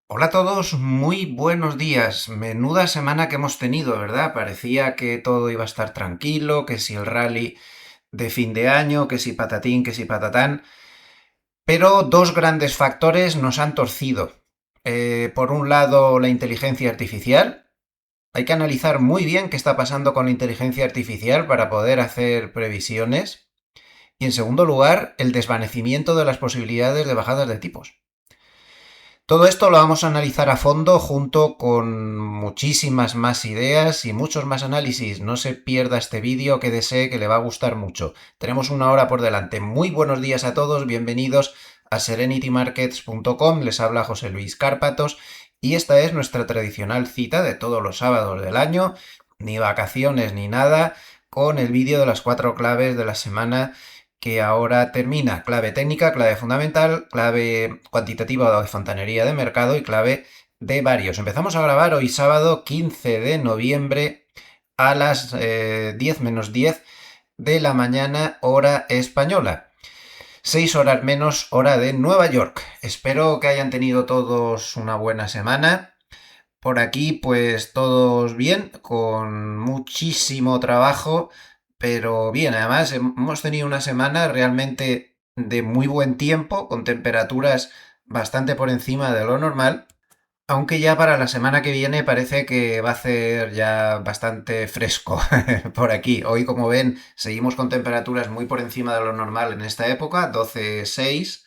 Hola a todos, muy buenos días. Menuda semana que hemos tenido, ¿verdad? Parecía que todo iba a estar tranquilo, que si el rally de fin de año, que si patatín, que si patatán. Pero dos grandes factores nos han torcido. Por un lado, la inteligencia artificial. Hay que analizar muy bien qué está pasando con la inteligencia artificial para poder hacer previsiones. Y en segundo lugar, el desvanecimiento de las posibilidades de bajadas de tipos. Todo esto lo vamos a analizar a fondo junto con muchísimas más ideas y muchos más análisis. No se pierda este vídeo que desee que le va a gustar mucho. Tenemos una hora por delante. Muy buenos días a todos, bienvenidos a serenitymarkets.com. Les habla José Luis Cárpatos y esta es nuestra tradicional cita de todos los sábados del año, ni vacaciones ni nada, con el vídeo de las 4 claves de la semana que ahora termina. Clave técnica, clave fundamental, clave cuantitativa o de fontanería de mercado y clave de varios. Empezamos a grabar hoy sábado 15 de noviembre a las 10 menos 10 de la mañana hora española. 6 horas menos hora de Nueva York. Espero que hayan tenido todos una buena semana. Por aquí, pues todos bien, con muchísimo trabajo, pero bien, además hemos tenido una semana realmente de muy buen tiempo, con temperaturas bastante por encima de lo normal, aunque ya para la semana que viene parece que va a hacer ya bastante fresco por aquí. Hoy, como ven, seguimos con temperaturas muy por encima de lo normal en esta época, 12,6.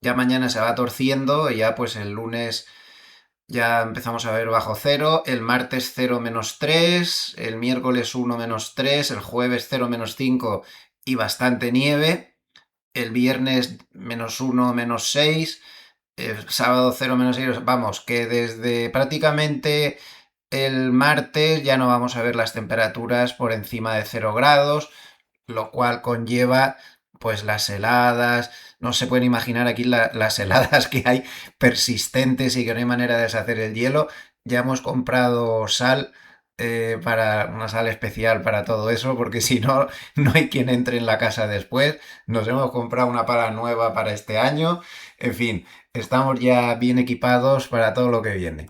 Ya mañana se va torciendo y ya pues el lunes ya empezamos a ver bajo cero, el martes 0 menos 3, el miércoles 1 menos 3, el jueves 0 menos 5 y bastante nieve, el viernes -1 -6, el sábado 0 menos 6, vamos, que desde prácticamente el martes ya no vamos a ver las temperaturas por encima de 0 grados, lo cual conlleva pues las heladas, no se pueden imaginar aquí las heladas que hay persistentes y que no hay manera de deshacer el hielo. Ya hemos comprado sal, para una sal especial para todo eso, porque si no, no hay quien entre en la casa después. Nos hemos comprado una pala nueva para este año. En fin, estamos ya bien equipados para todo lo que viene.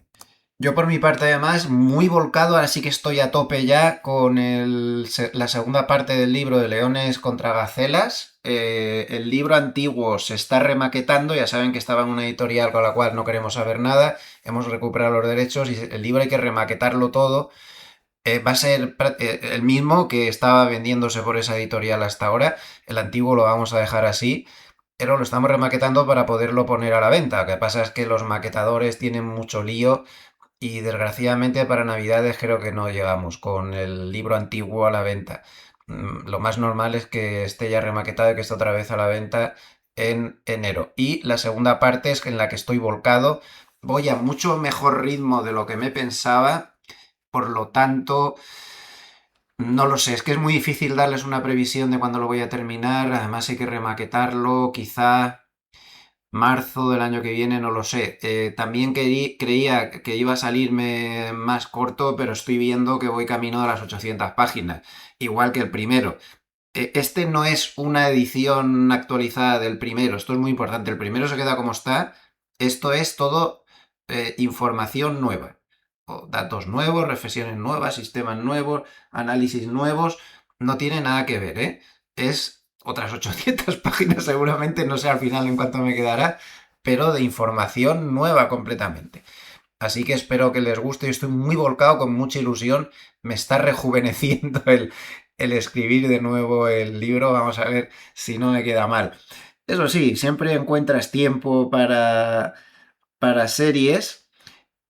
Yo por mi parte además muy volcado, ahora sí que estoy a tope ya con la segunda parte del libro de Leones contra Gacelas. El libro antiguo se está remaquetando, ya saben que estaba en una editorial con la cual no queremos saber nada, hemos recuperado los derechos y el libro hay que remaquetarlo todo. Va a ser el mismo que estaba vendiéndose por esa editorial hasta ahora, el antiguo lo vamos a dejar así, pero lo estamos remaquetando para poderlo poner a la venta. Lo que pasa es que los maquetadores tienen mucho lío y desgraciadamente para Navidades creo que no llegamos con el libro antiguo a la venta. Lo más normal es que esté ya remaquetado y que esté otra vez a la venta en enero. Y la segunda parte es en la que estoy volcado. Voy a mucho mejor ritmo de lo que me pensaba. Por lo tanto, no lo sé, es que es muy difícil darles una previsión de cuándo lo voy a terminar. Además hay que remaquetarlo, quizá marzo del año que viene, no lo sé. También creía que iba a salirme más corto, pero estoy viendo que voy camino a las 800 páginas, igual que el primero. Este no es una edición actualizada del primero, esto es muy importante. El primero se queda como está, esto es todo información nueva. O datos nuevos, reflexiones nuevas, sistemas nuevos, análisis nuevos. No tiene nada que ver, ¿eh? Es otras 800 páginas seguramente, no sé al final en cuánto me quedará, pero de información nueva completamente. Así que espero que les guste. Yo estoy muy volcado, con mucha ilusión. Me está rejuveneciendo el escribir de nuevo el libro. Vamos a ver si no me queda mal. Eso sí, siempre encuentras tiempo para series.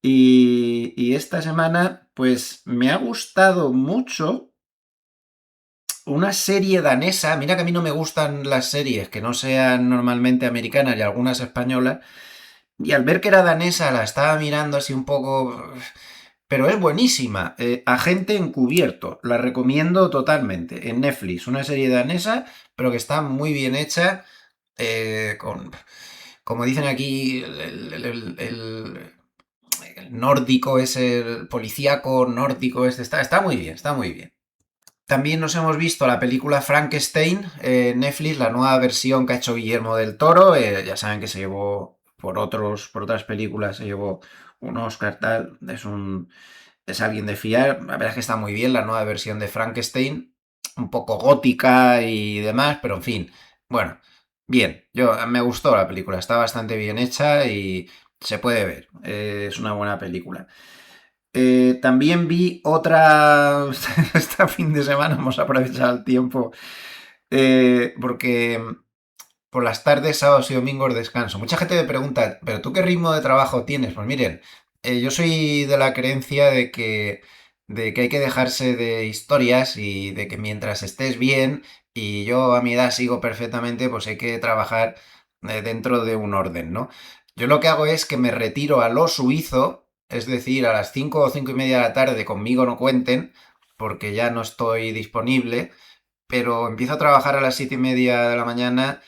Y esta semana, pues me ha gustado mucho una serie danesa. Mira que a mí no me gustan las series que no sean normalmente americanas y algunas españolas. Y al ver que era danesa, la estaba mirando así un poco. Pero es buenísima. Agente Encubierto. La recomiendo totalmente. En Netflix. Una serie danesa, pero que está muy bien hecha. Con, como dicen aquí, el nórdico es el policíaco nórdico. Está muy bien, está muy bien. También nos hemos visto la película Frankenstein, Netflix, la nueva versión que ha hecho Guillermo del Toro. Ya saben que se llevó por otras películas se llevó un Oscar tal, es alguien de fiar. La verdad es que está muy bien la nueva versión de Frankenstein, un poco gótica y demás, pero en fin, bueno, bien, me gustó la película, está bastante bien hecha y se puede ver, es una buena película. También vi otra, este fin de semana hemos aprovechado el tiempo, porque por las tardes, sábados y domingos descanso. Mucha gente me pregunta, ¿pero tú qué ritmo de trabajo tienes? Pues miren, yo soy de la creencia de que hay que dejarse de historias y de que mientras estés bien, y yo a mi edad sigo perfectamente, pues hay que trabajar dentro de un orden, ¿no? Yo lo que hago es que me retiro a lo suizo, es decir, a las 5 o 5 y media de la tarde conmigo no cuenten, porque ya no estoy disponible, pero empiezo a trabajar a las 7 y media de la mañana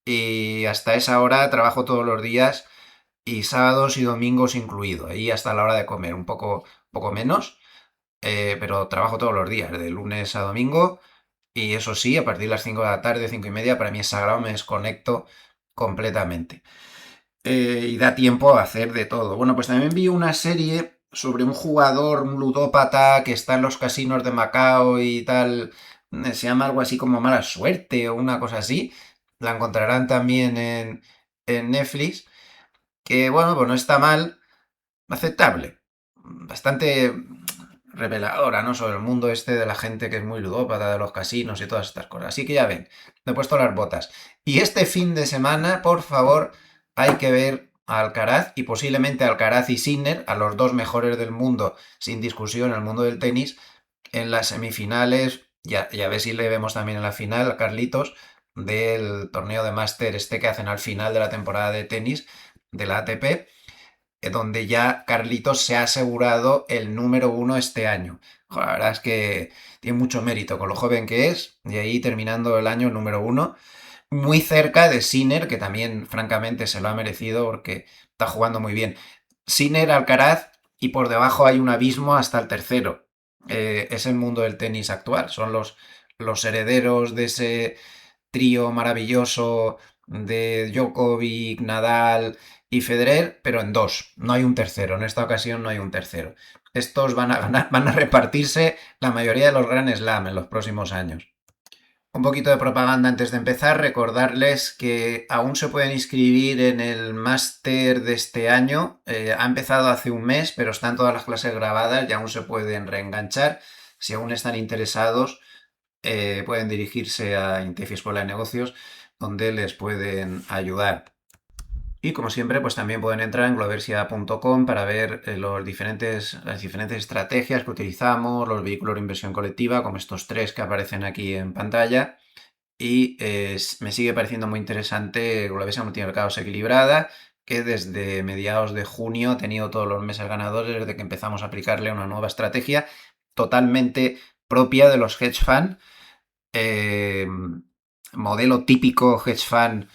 y hasta esa hora trabajo todos los días y sábados y domingos incluido, ahí hasta la hora de comer, poco menos, pero trabajo todos los días, de lunes a domingo, y eso sí, a partir de las 5 de la tarde, 5 y media, para mí es sagrado, me desconecto completamente. Y da tiempo a hacer de todo. Bueno, pues también vi una serie sobre un jugador, un ludópata que está en los casinos de Macao y tal. Se llama algo así como Mala Suerte o una cosa así. La encontrarán también en Netflix. Que bueno, pues no está mal, aceptable. Bastante reveladora, ¿no? Sobre el mundo este de la gente que es muy ludópata, de los casinos y todas estas cosas. Así que ya ven, me he puesto las botas. Y este fin de semana, por favor, hay que ver a Alcaraz y posiblemente a Alcaraz y Sinner, a los dos mejores del mundo, sin discusión, en el mundo del tenis, en las semifinales, y a ver si le vemos también en la final a Carlitos, del torneo de máster este que hacen al final de la temporada de tenis de la ATP, donde ya Carlitos se ha asegurado el número uno este año. La verdad es que tiene mucho mérito con lo joven que es, y ahí terminando el año el número uno, muy cerca de Sinner, que también francamente se lo ha merecido porque está jugando muy bien. Sinner, Alcaraz, y por debajo hay un abismo hasta el tercero. Es el mundo del tenis actual, son los herederos de ese trío maravilloso de Djokovic, Nadal y Federer, pero en dos. No hay un tercero. En esta ocasión no hay un tercero. Estos van a ganar, van a repartirse la mayoría de los Grand Slam en los próximos años. Un poquito de propaganda antes de empezar, recordarles que aún se pueden inscribir en el máster de este año. Ha empezado hace un mes, pero están todas las clases grabadas y aún se pueden reenganchar. Si aún están interesados, pueden dirigirse a Intefi Escuela de Negocios, donde les pueden ayudar. Y como siempre, pues también pueden entrar en gloversia.com para ver las diferentes estrategias que utilizamos, los vehículos de inversión colectiva, como estos tres que aparecen aquí en pantalla. Y me sigue pareciendo muy interesante Gloversia Multimercados Equilibrada, que desde mediados de junio ha tenido todos los meses ganadores desde que empezamos a aplicarle una nueva estrategia totalmente propia de los hedge fund, eh, modelo típico hedge fund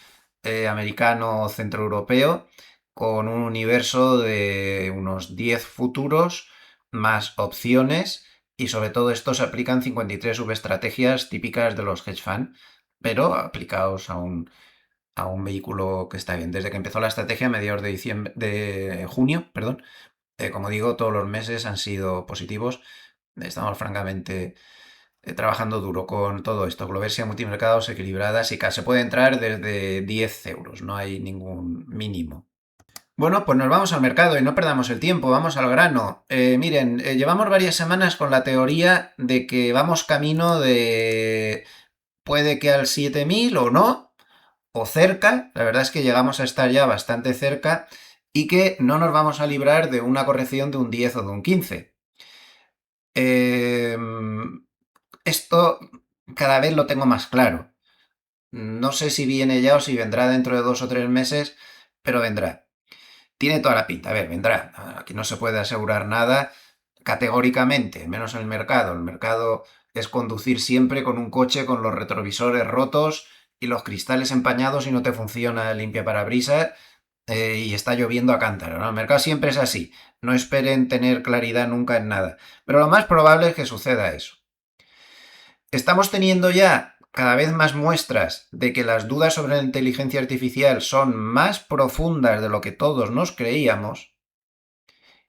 americano centroeuropeo, con un universo de unos 10 futuros más opciones, y sobre todo esto se aplican 53 subestrategias típicas de los hedge fund, pero aplicados a un vehículo que está bien. Desde que empezó la estrategia a mediados de junio, perdón, como digo, todos los meses han sido positivos. Estamos francamente trabajando duro con todo esto. Gloversia, multimercados, equilibradas y se puede entrar desde 10 euros, no hay ningún mínimo. Bueno, pues nos vamos al mercado y no perdamos el tiempo, vamos al grano. Miren, llevamos varias semanas con la teoría de que vamos camino de puede que al 7000 o no, o cerca, la verdad es que llegamos a estar ya bastante cerca y que no nos vamos a librar de una corrección de un 10 o de un 15. Eh, Esto cada vez lo tengo más claro. No sé si viene ya o si vendrá dentro de 2 o 3 meses, pero vendrá. Tiene toda la pinta. A ver, vendrá. Aquí no se puede asegurar nada categóricamente, menos en el mercado. El mercado es conducir siempre con un coche con los retrovisores rotos y los cristales empañados y no te funciona el limpiaparabrisas, y está lloviendo a cántaro, ¿no? El mercado siempre es así. No esperen tener claridad nunca en nada. Pero lo más probable es que suceda eso. Estamos teniendo ya cada vez más muestras de que las dudas sobre la inteligencia artificial son más profundas de lo que todos nos creíamos,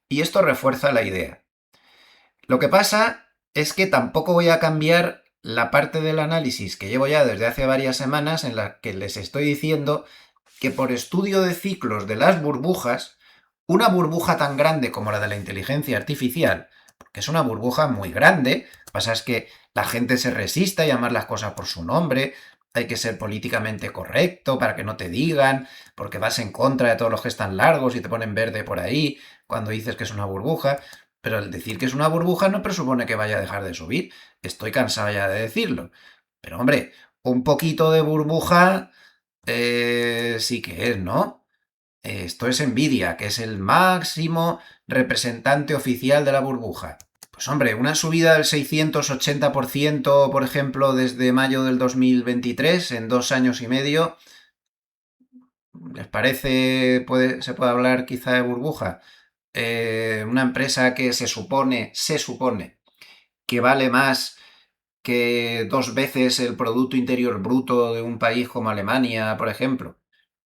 y esto refuerza la idea. Lo que pasa es que tampoco voy a cambiar la parte del análisis que llevo ya desde hace varias semanas en la que les estoy diciendo que por estudio de ciclos de las burbujas, una burbuja tan grande como la de la inteligencia artificial, porque es una burbuja muy grande, lo que pasa es que la gente se resiste a llamar las cosas por su nombre, hay que ser políticamente correcto para que no te digan, porque vas en contra de todos los que están largos y te ponen verde por ahí cuando dices que es una burbuja, pero el decir que es una burbuja no presupone que vaya a dejar de subir, estoy cansado ya de decirlo, pero hombre, un poquito de burbuja sí que es, ¿no? Esto es Nvidia, que es el máximo representante oficial de la burbuja. Pues hombre, una subida del 680%, por ejemplo, desde mayo del 2023, en 2 años y medio, ¿les parece, se puede hablar quizá de burbuja? Una empresa que se supone que vale más que 2 veces el Producto Interior Bruto de un país como Alemania, por ejemplo.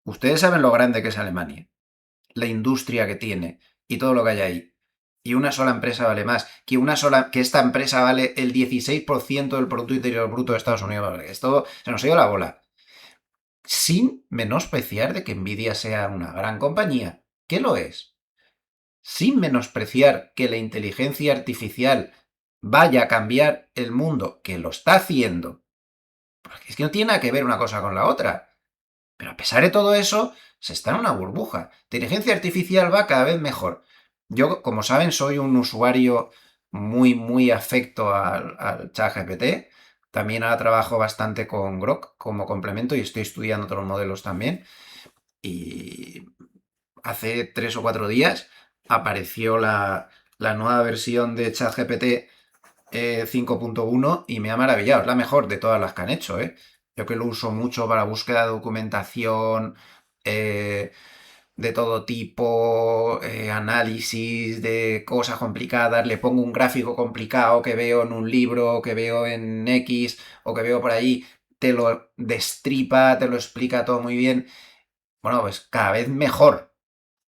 Ustedes saben lo grande que es Alemania, la industria que tiene y todo lo que hay ahí. Y una sola empresa vale más que esta empresa vale el 16% del Producto Interior Bruto de Estados Unidos. Esto se nos ha ido la bola. Sin menospreciar de que Nvidia sea una gran compañía, que lo es. Sin menospreciar que la inteligencia artificial vaya a cambiar el mundo, que lo está haciendo. Porque es que no tiene nada que ver una cosa con la otra. Pero a pesar de todo eso, se está en una burbuja. La inteligencia artificial va cada vez mejor. Yo, como saben, soy un usuario muy afecto al ChatGPT. También ahora trabajo bastante con Grok como complemento y estoy estudiando otros modelos también. Y hace 3 o 4 días apareció la nueva versión de ChatGPT 5.1 y me ha maravillado. Es la mejor de todas las que han hecho, ¿eh? Yo que lo uso mucho para búsqueda de documentación de todo tipo, análisis de cosas complicadas, le pongo un gráfico complicado que veo en un libro, que veo en X o que veo por ahí, te lo destripa, te lo explica todo muy bien. Bueno, pues cada vez mejor.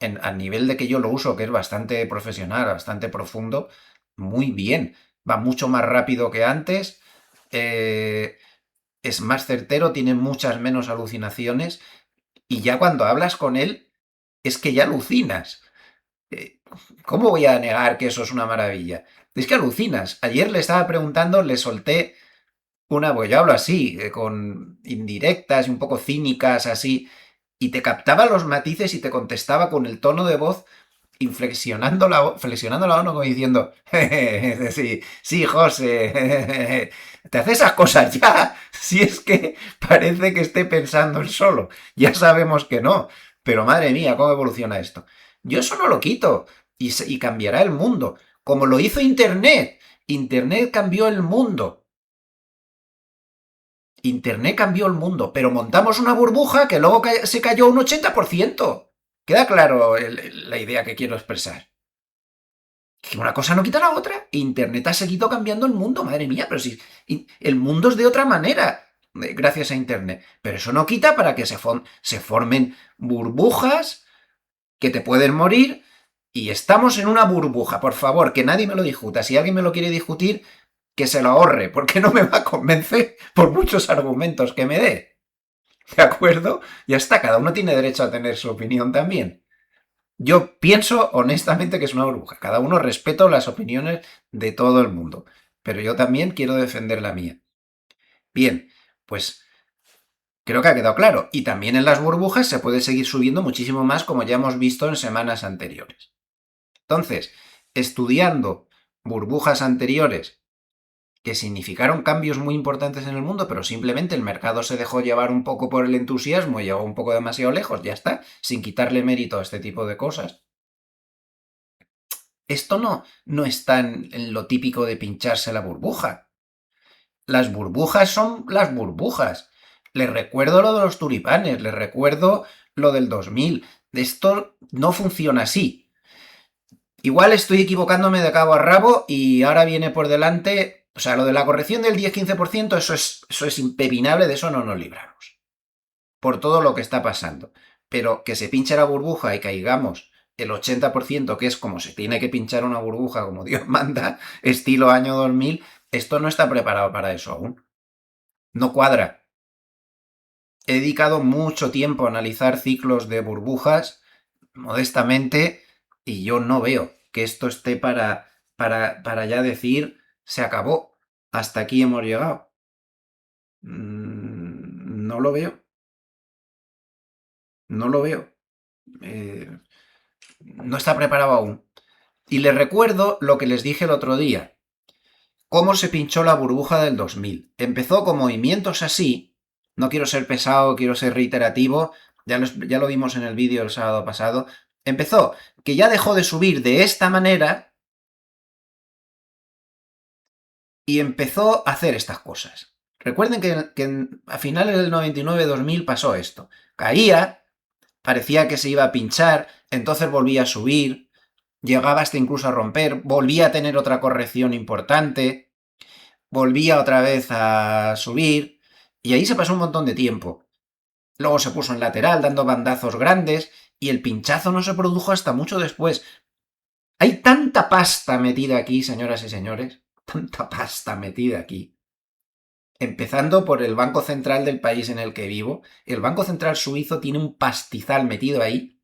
Al nivel de que yo lo uso, que es bastante profesional, bastante profundo, muy bien. Va mucho más rápido que antes, eh, es más certero, tiene muchas menos alucinaciones y ya cuando hablas con él es que ya alucinas. Eh, ¿Cómo voy a negar que eso es una maravilla? Es que alucinas. Ayer le estaba preguntando, le solté una, pues yo hablo así, con indirectas y un poco cínicas, así, y te captaba los matices y te contestaba con el tono de voz flexionando la mano como diciendo, sí, sí, José, te hace esas cosas ya, si es que parece que esté pensando él solo, ya sabemos que no, pero madre mía, ¿cómo evoluciona esto? Yo eso no lo quito y cambiará el mundo, como lo hizo Internet. Internet cambió el mundo. Internet cambió el mundo, pero montamos una burbuja que luego se cayó un 80%. ¿Queda claro la idea que quiero expresar? Que una cosa no quita la otra. Internet ha seguido cambiando el mundo, madre mía, pero si el mundo es de otra manera gracias a Internet. Pero eso no quita para que se formen burbujas que te pueden morir y estamos en una burbuja. Por favor, que nadie me lo discuta. Si alguien me lo quiere discutir, que se lo ahorre, porque no me va a convencer por muchos argumentos que me dé. ¿De acuerdo? Ya está, cada uno tiene derecho a tener su opinión también. Yo pienso honestamente que es una burbuja. Cada uno respeto las opiniones de todo el mundo. Pero yo también quiero defender la mía. Bien, pues creo que ha quedado claro. Y también en las burbujas se puede seguir subiendo muchísimo más como ya hemos visto en semanas anteriores. Entonces, estudiando burbujas anteriores que significaron cambios muy importantes en el mundo, pero simplemente el mercado se dejó llevar un poco por el entusiasmo y llegó un poco demasiado lejos, ya está, sin quitarle mérito a este tipo de cosas. Esto no está en lo típico de pincharse la burbuja. Las burbujas son las burbujas. Les recuerdo lo de los tulipanes, les recuerdo lo del 2000. Esto no funciona así. Igual estoy equivocándome de cabo a rabo y ahora viene por delante O sea, lo de la corrección del 10-15%, eso es impepinable, de eso no nos libramos. Por todo lo que está pasando. Pero que se pinche la burbuja y caigamos el 80%, que es como se tiene que pinchar una burbuja, como Dios manda, estilo año 2000, esto no está preparado para eso aún. No cuadra. He dedicado mucho tiempo a analizar ciclos de burbujas, modestamente, y yo no veo que esto esté para ya decir, se acabó, hasta aquí hemos llegado. No lo veo, no lo veo. Eh, no está preparado aún. Y les recuerdo lo que les dije el otro día. Cómo se pinchó la burbuja del 2000. Empezó con movimientos así. No quiero ser pesado, quiero ser reiterativo. Ya lo vimos en el vídeo el sábado pasado. Empezó que ya dejó de subir de esta manera y empezó a hacer estas cosas. Recuerden que a finales del 99-2000 pasó esto. Caía, parecía que se iba a pinchar, entonces volvía a subir, llegaba hasta incluso a romper, volvía a tener otra corrección importante, volvía otra vez a subir, y ahí se pasó un montón de tiempo. Luego se puso en lateral dando bandazos grandes, y el pinchazo no se produjo hasta mucho después. Hay tanta pasta metida aquí, señoras y señores, tanta pasta metida aquí. Empezando por el Banco Central del país en el que vivo. El Banco Central suizo tiene un pastizal metido ahí,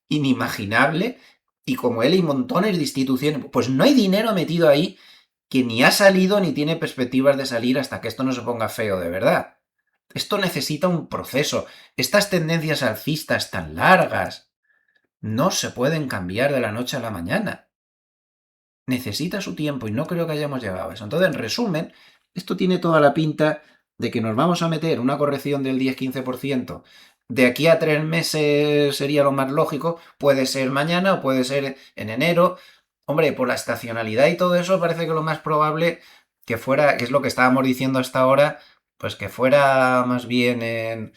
inimaginable, y como él hay montones de instituciones, pues no hay dinero metido ahí que ni ha salido ni tiene perspectivas de salir hasta que esto no se ponga feo de verdad. Esto necesita un proceso. Estas tendencias alcistas tan largas no se pueden cambiar de la noche a la mañana. Necesita su tiempo y no creo que hayamos llegado a eso. Entonces, en resumen, esto tiene toda la pinta de que nos vamos a meter una corrección del 10-15%. De aquí a 3 meses sería lo más lógico. Puede ser mañana o puede ser en enero. Hombre, por la estacionalidad y todo eso, parece que lo más probable que fuera, que es lo que estábamos diciendo hasta ahora, pues que fuera más bien en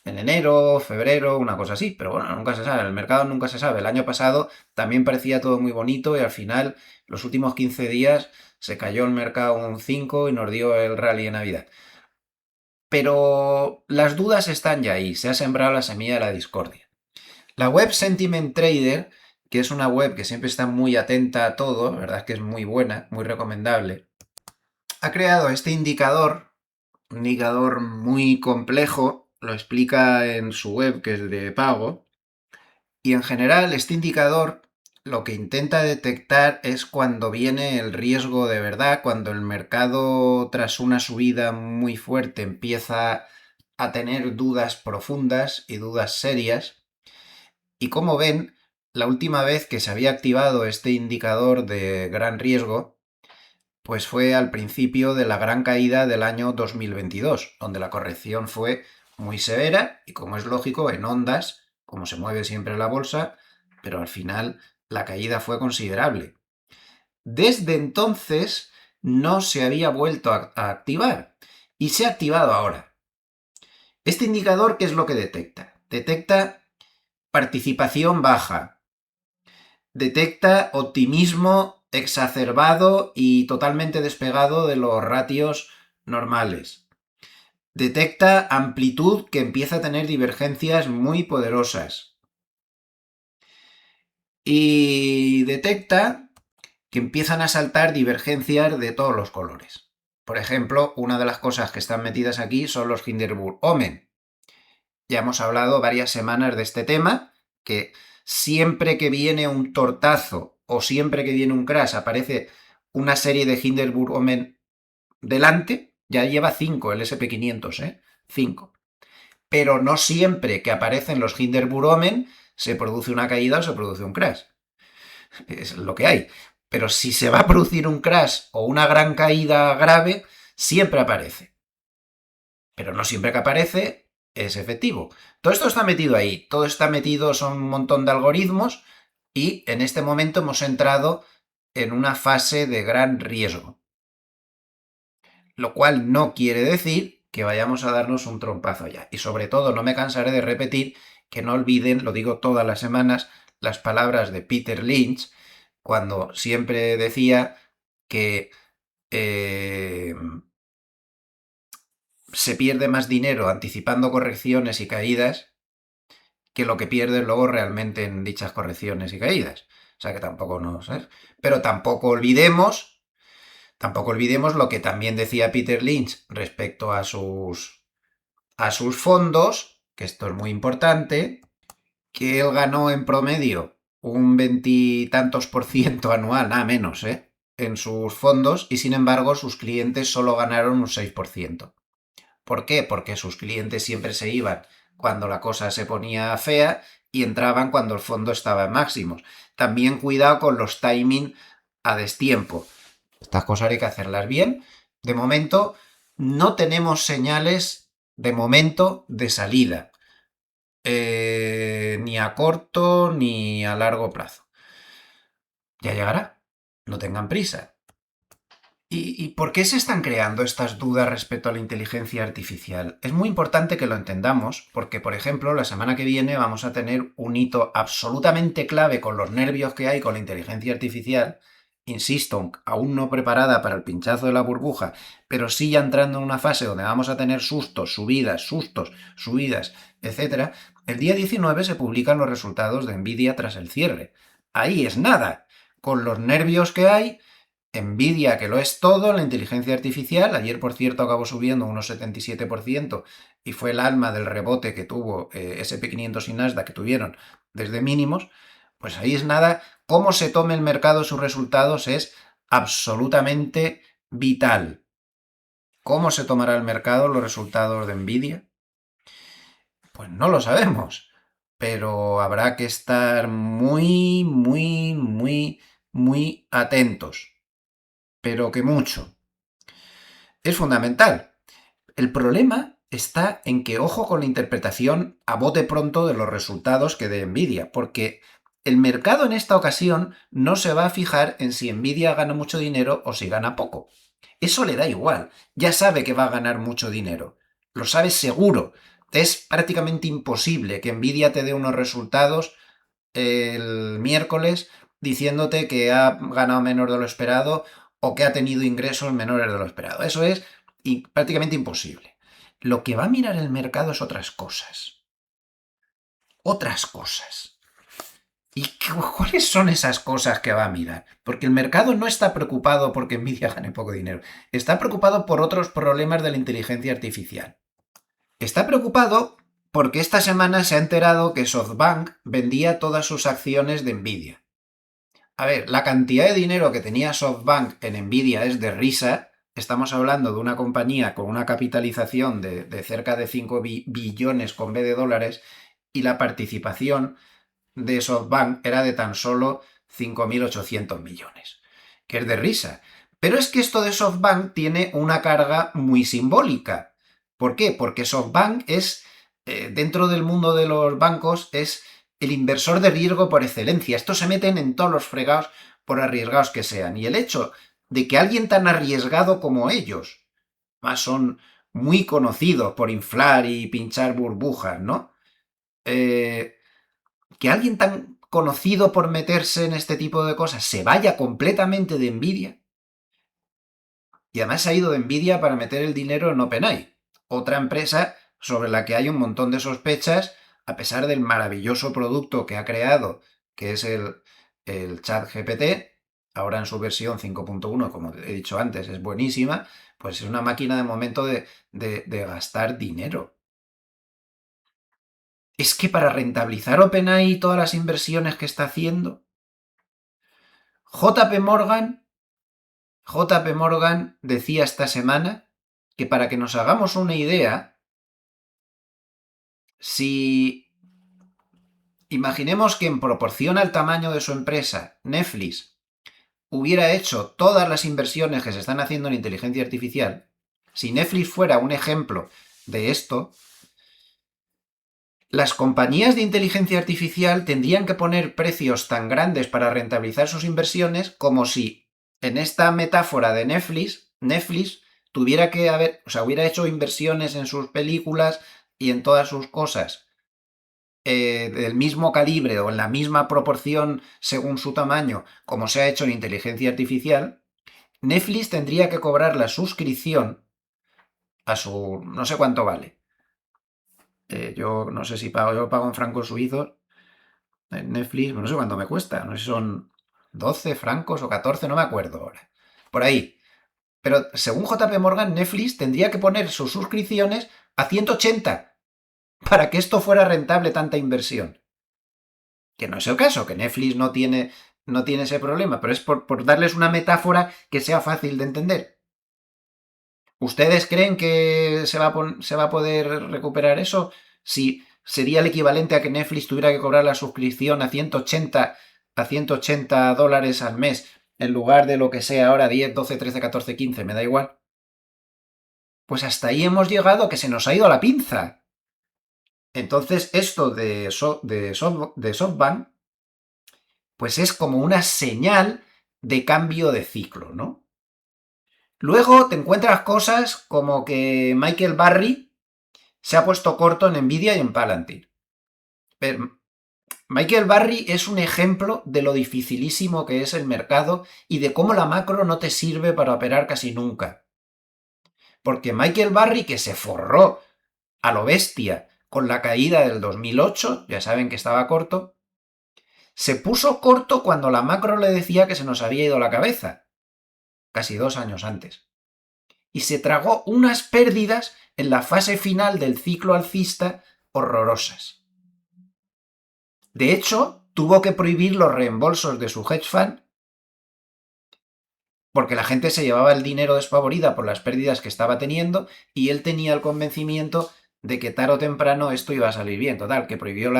enero, febrero, una cosa así. Pero bueno, nunca se sabe. El mercado nunca se sabe. El año pasado también parecía todo muy bonito y al final, los últimos 15 días, se cayó el mercado un 5 y nos dio el rally de Navidad. Pero las dudas están ya ahí. Se ha sembrado la semilla de la discordia. La web Sentiment Trader, que es una web que siempre está muy atenta a todo, la verdad es que es muy buena, muy recomendable, ha creado este indicador, un indicador muy complejo, lo explica en su web, que es de pago, y en general este indicador lo que intenta detectar es cuando viene el riesgo de verdad, cuando el mercado tras una subida muy fuerte empieza a tener dudas profundas y dudas serias. Y como ven, la última vez que se había activado este indicador de gran riesgo, pues fue al principio de la gran caída del año 2022, donde la corrección fue muy severa y, como es lógico, en ondas, como se mueve siempre la bolsa, pero al final la caída fue considerable. Desde entonces no se había vuelto a activar y se ha activado ahora. Este indicador, ¿qué es lo que detecta? Detecta participación baja, detecta optimismo exacerbado y totalmente despegado de los ratios normales. Detecta amplitud que empieza a tener divergencias muy poderosas. Y detecta que empiezan a saltar divergencias de todos los colores. Por ejemplo, una de las cosas que están metidas aquí son los Hindenburg Omen. Ya hemos hablado varias semanas de este tema, que siempre que viene un tortazo o siempre que viene un crash aparece una serie de Hindenburg Omen delante. Ya lleva 5 el SP500, 5. Pero no siempre que aparecen los Hindenburg Omen se produce una caída o se produce un crash. Es lo que hay. Pero si se va a producir un crash o una gran caída grave, siempre aparece. Pero no siempre que aparece es efectivo. Todo esto está metido ahí. Todo está metido, son un montón de algoritmos y en este momento hemos entrado en una fase de gran riesgo. Lo cual no quiere decir que vayamos a darnos un trompazo ya. Y sobre todo no me cansaré de repetir que no olviden, lo digo todas las semanas, las palabras de Peter Lynch, cuando siempre decía que eh, se pierde más dinero anticipando correcciones y caídas que lo que pierdes luego realmente en dichas correcciones y caídas. O sea que tampoco nos... Pero tampoco olvidemos lo que también decía Peter Lynch respecto a sus fondos, que esto es muy importante, que él ganó en promedio un veintitantos por ciento anual, nada menos, en sus fondos, y sin embargo sus clientes solo ganaron un 6%. ¿Por qué? Porque sus clientes siempre se iban cuando la cosa se ponía fea y entraban cuando el fondo estaba en máximos. También cuidado con los timing a destiempo. Estas cosas hay que hacerlas bien. De momento, no tenemos señales de momento de salida. Ni a corto ni a largo plazo. Ya llegará. No tengan prisa. ¿Y por qué se están creando estas dudas respecto a la inteligencia artificial? Es muy importante que lo entendamos porque, por ejemplo, la semana que viene vamos a tener un hito absolutamente clave con los nervios que hay con la inteligencia artificial. Insisto, aún no preparada para el pinchazo de la burbuja, pero sí ya entrando en una fase donde vamos a tener sustos, subidas, etc. El día 19 se publican los resultados de Nvidia tras el cierre. Ahí es nada. Con los nervios que hay, Nvidia, que lo es todo, la inteligencia artificial, ayer por cierto acabó subiendo unos 77% y fue el alma del rebote que tuvo SP500 y Nasdaq que tuvieron desde mínimos, pues ahí es nada, cómo se tome el mercado sus resultados es absolutamente vital. ¿Cómo se tomará el mercado los resultados de Nvidia? Pues no lo sabemos, pero habrá que estar muy atentos, pero que mucho. Es fundamental. El problema está en que ojo con la interpretación a bote pronto de los resultados que dé Nvidia, porque el mercado en esta ocasión no se va a fijar en si Nvidia gana mucho dinero o si gana poco. Eso le da igual, ya sabe que va a ganar mucho dinero, lo sabe seguro. Es prácticamente imposible que Nvidia te dé unos resultados el miércoles diciéndote que ha ganado menos de lo esperado o que ha tenido ingresos menores de lo esperado. Eso es prácticamente imposible. Lo que va a mirar el mercado es otras cosas. Otras cosas. ¿Y cuáles son esas cosas que va a mirar? Porque el mercado no está preocupado porque Nvidia gane poco dinero. Está preocupado por otros problemas de la inteligencia artificial. Está preocupado porque esta semana se ha enterado que SoftBank vendía todas sus acciones de Nvidia. A ver, la cantidad de dinero que tenía SoftBank en Nvidia es de risa. Estamos hablando de una compañía con una capitalización de cerca de 5 billones con B de dólares y la participación de SoftBank era de tan solo 5.800 millones, que es de risa. Pero es que esto de SoftBank tiene una carga muy simbólica. ¿Por qué? Porque SoftBank es, dentro del mundo de los bancos, es el inversor de riesgo por excelencia. Estos se meten en todos los fregados por arriesgados que sean. Y el hecho de que alguien tan arriesgado como ellos, más son muy conocidos por inflar y pinchar burbujas, ¿no? Que alguien tan conocido por meterse en este tipo de cosas se vaya completamente de Nvidia. Y además se ha ido de Nvidia para meter el dinero en OpenAI, otra empresa sobre la que hay un montón de sospechas, a pesar del maravilloso producto que ha creado, que es el chat GPT, ahora en su versión 5.1, como he dicho antes, es buenísima, pues es una máquina de momento de gastar dinero. Es que para rentabilizar OpenAI todas las inversiones que está haciendo, JP Morgan, JP Morgan decía esta semana que para que nos hagamos una idea, si imaginemos que en proporción al tamaño de su empresa, Netflix hubiera hecho todas las inversiones que se están haciendo en inteligencia artificial, si Netflix fuera un ejemplo de esto, las compañías de inteligencia artificial tendrían que poner precios tan grandes para rentabilizar sus inversiones como si en esta metáfora de Netflix tuviera que hubiera hecho inversiones en sus películas y en todas sus cosas del mismo calibre o en la misma proporción según su tamaño como se ha hecho en inteligencia artificial, Netflix tendría que cobrar la suscripción a su... no sé cuánto vale. Yo no sé si pago, yo pago en francos suizos en Netflix, no sé cuánto me cuesta, no sé si son 12 francos o 14, no me acuerdo ahora. Por ahí. Pero según JP Morgan, Netflix tendría que poner sus suscripciones a 180 para que esto fuera rentable tanta inversión. Que no es el caso, que Netflix no tiene ese problema, pero es por darles una metáfora que sea fácil de entender. ¿Ustedes creen que se va a poder recuperar eso? Si sería el equivalente a que Netflix tuviera que cobrar la suscripción a 180 dólares al mes, en lugar de lo que sea ahora 10, 12, 13, 14, 15, me da igual. Pues hasta ahí hemos llegado, que se nos ha ido la pinza. Entonces, esto de SoftBank, pues es como una señal de cambio de ciclo, ¿no? Luego te encuentras cosas como que Michael Barry se ha puesto corto en Nvidia y en Palantir. Pero Michael Barry es un ejemplo de lo dificilísimo que es el mercado y de cómo la macro no te sirve para operar casi nunca. Porque Michael Barry, que se forró a lo bestia con la caída del 2008, ya saben que estaba corto, se puso corto cuando la macro le decía que se nos había ido la cabeza, casi 2 años antes. Y se tragó unas pérdidas en la fase final del ciclo alcista horrorosas. De hecho, tuvo que prohibir los reembolsos de su hedge fund porque la gente se llevaba el dinero despavorida por las pérdidas que estaba teniendo y él tenía el convencimiento de que tarde o temprano esto iba a salir bien. Total, que prohibió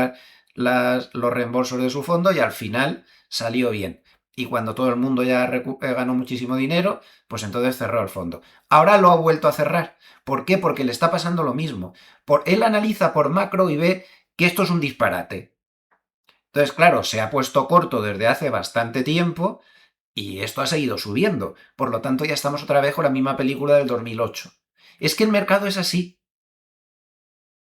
los reembolsos de su fondo y al final salió bien. Y cuando todo el mundo ya ganó muchísimo dinero, pues entonces cerró el fondo. Ahora lo ha vuelto a cerrar. ¿Por qué? Porque le está pasando lo mismo. Él analiza por macro y ve que esto es un disparate. Entonces, claro, se ha puesto corto desde hace bastante tiempo y esto ha seguido subiendo. Por lo tanto, ya estamos otra vez con la misma película del 2008. Es que el mercado es así.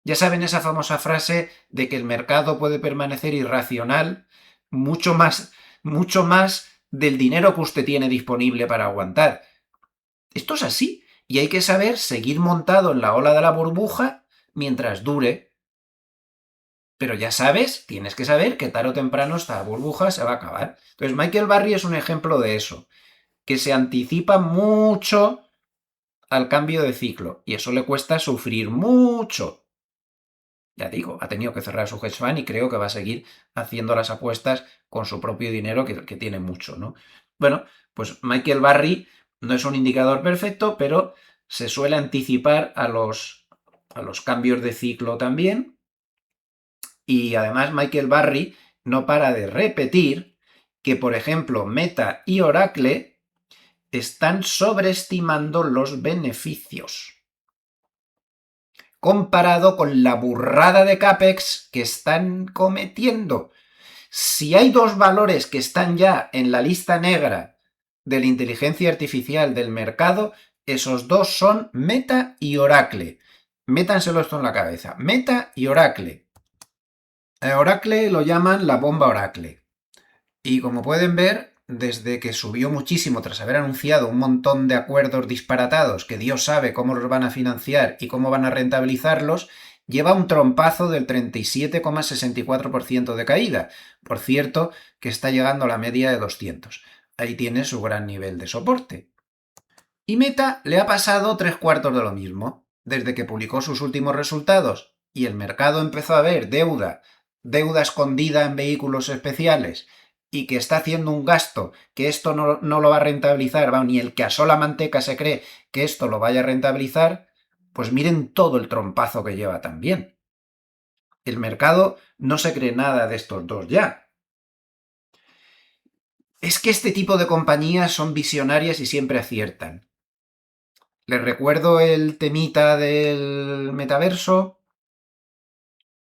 Ya saben esa famosa frase de que el mercado puede permanecer irracional mucho más del dinero que usted tiene disponible para aguantar. Esto es así. Y hay que saber seguir montado en la ola de la burbuja mientras dure. Pero ya sabes, tienes que saber que tarde o temprano esta burbuja se va a acabar. Entonces, Michael Barry es un ejemplo de eso, que se anticipa mucho al cambio de ciclo y eso le cuesta sufrir mucho. Ya digo, ha tenido que cerrar su hedge fund y creo que va a seguir haciendo las apuestas con su propio dinero, que tiene mucho, ¿no? Bueno, pues Michael Barry no es un indicador perfecto, pero se suele anticipar a los cambios de ciclo también. Y además Michael Barry no para de repetir que, por ejemplo, Meta y Oracle están sobreestimando los beneficios comparado con la burrada de CAPEX que están cometiendo. Si hay dos valores que están ya en la lista negra de la inteligencia artificial del mercado, esos dos son Meta y Oracle. Métanselo esto en la cabeza. Meta y Oracle. Oracle lo llaman la bomba Oracle. Y como pueden ver, desde que subió muchísimo tras haber anunciado un montón de acuerdos disparatados que Dios sabe cómo los van a financiar y cómo van a rentabilizarlos, lleva un trompazo del 37,64% de caída. Por cierto, que está llegando a la media de 200. Ahí tiene su gran nivel de soporte. Y Meta le ha pasado 3/4 de lo mismo. Desde que publicó sus últimos resultados y el mercado empezó a ver deuda escondida en vehículos especiales y que está haciendo un gasto que esto no lo va a rentabilizar, ni el que asó la manteca se cree que esto lo vaya a rentabilizar, pues miren todo el trompazo que lleva también. El mercado no se cree nada de estos dos ya. Es que este tipo de compañías son visionarias y siempre aciertan. Les recuerdo el temita del metaverso.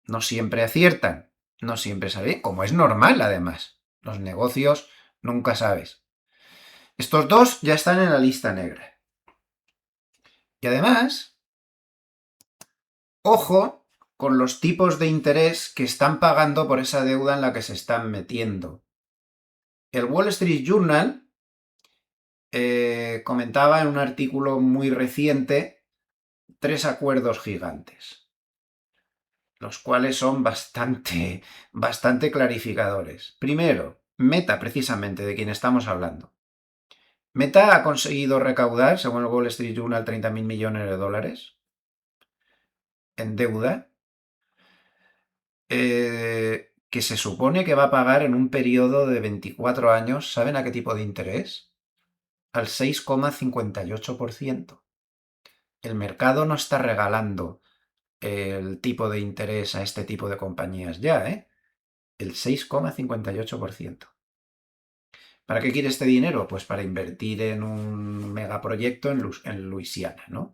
No siempre aciertan, no siempre saben, como es normal además. Los negocios nunca sabes. Estos dos ya están en la lista negra. Y además, ojo con los tipos de interés que están pagando por esa deuda en la que se están metiendo. El Wall Street Journal comentaba en un artículo muy reciente 3 acuerdos gigantes, los cuales son bastante clarificadores. Primero, Meta, precisamente, de quien estamos hablando. Meta ha conseguido recaudar, según el Wall Street Journal, 30.000 millones de dólares en deuda, que se supone que va a pagar en un periodo de 24 años. ¿Saben a qué tipo de interés? Al 6,58%. El mercado no está regalando el tipo de interés a este tipo de compañías ya, ¿eh? El 6,58%. ¿Para qué quiere este dinero? Pues para invertir en un megaproyecto en Luisiana, ¿no?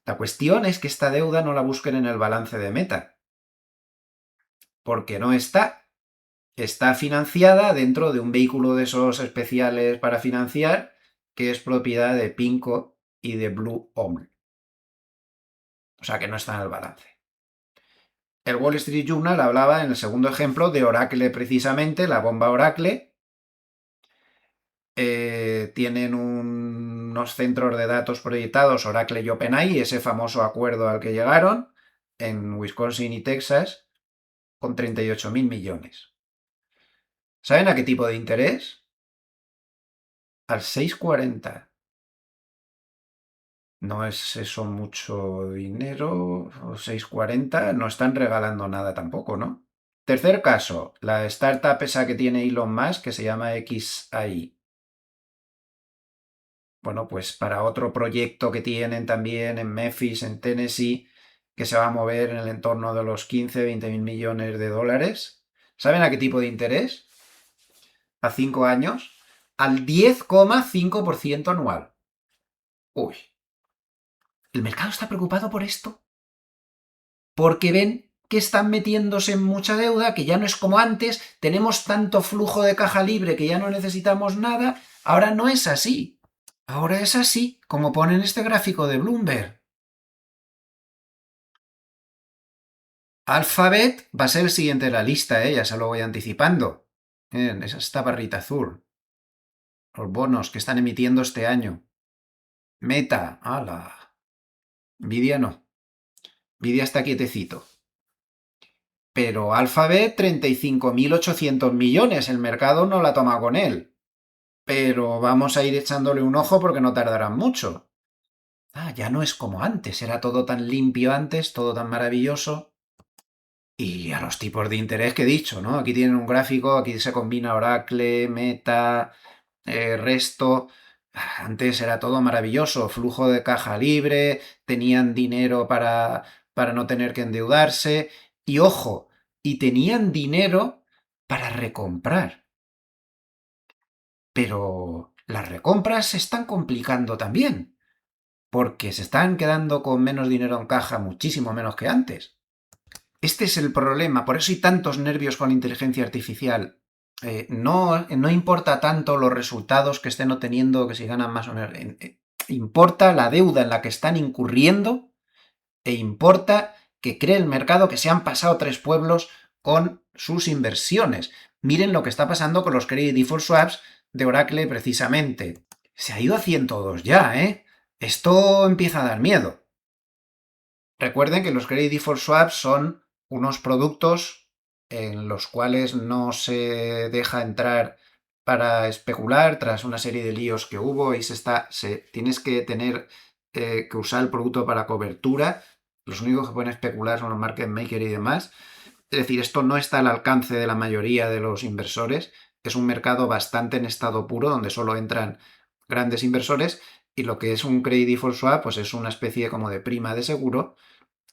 La cuestión es que esta deuda no la busquen en el balance de Meta, porque no está. Está financiada dentro de un vehículo de esos especiales para financiar, que es propiedad de Pinco y de Blue Owl. O sea que no está en el balance. El Wall Street Journal hablaba en el segundo ejemplo de Oracle precisamente, la bomba Oracle. Tienen unos centros de datos proyectados, Oracle y OpenAI, ese famoso acuerdo al que llegaron en Wisconsin y Texas, con 38.000 millones. ¿Saben a qué tipo de interés? Al 6,40. No es eso mucho dinero, 6,40, no están regalando nada tampoco, ¿no? Tercer caso, la startup esa que tiene Elon Musk, que se llama XAI. Bueno, pues para otro proyecto que tienen también en Memphis, en Tennessee, que se va a mover en el entorno de los 15-20 mil millones de dólares. ¿Saben a qué tipo de interés? A 5 años, al 10,5% anual. Uy, ¿el mercado está preocupado por esto? Porque ven que están metiéndose en mucha deuda, que ya no es como antes, tenemos tanto flujo de caja libre que ya no necesitamos nada. Ahora no es así. Ahora es así, como pone en este gráfico de Bloomberg. Alphabet va a ser el siguiente de la lista, ya se lo voy anticipando. Miren, esa esta barrita azul. Los bonos que están emitiendo este año. Meta, ala. Nvidia no. Nvidia está quietecito. Pero Alphabet, 35.800 millones. El mercado no la toma con él. Pero vamos a ir echándole un ojo porque no tardarán mucho. Ah, ya no es como antes. Era todo tan limpio antes, todo tan maravilloso. Y a los tipos de interés que he dicho, ¿no? Aquí tienen un gráfico, aquí se combina Oracle, Meta, Resto. Antes era todo maravilloso, flujo de caja libre, tenían dinero para no tener que endeudarse. Y ojo, y tenían dinero para recomprar. Pero las recompras se están complicando también, porque se están quedando con menos dinero en caja, muchísimo menos que antes. Este es el problema, por eso hay tantos nervios con la inteligencia artificial. No importa tanto los resultados que estén obteniendo, que si ganan más o menos. Importa la deuda en la que están incurriendo e importa que cree el mercado que se han pasado 3 pueblos con sus inversiones. Miren lo que está pasando con los Credit Default Swaps de Oracle precisamente. Se ha ido a 102 ya, ¿eh? Esto empieza a dar miedo. Recuerden que los Credit Default Swaps son unos productos en los cuales no se deja entrar para especular tras una serie de líos que hubo y tienes que tener que usar el producto para cobertura. Los únicos que pueden especular son los market makers y demás. Es decir, esto no está al alcance de la mayoría de los inversores. Es un mercado bastante en estado puro donde solo entran grandes inversores y lo que es un Credit Default Swap pues es una especie como de prima de seguro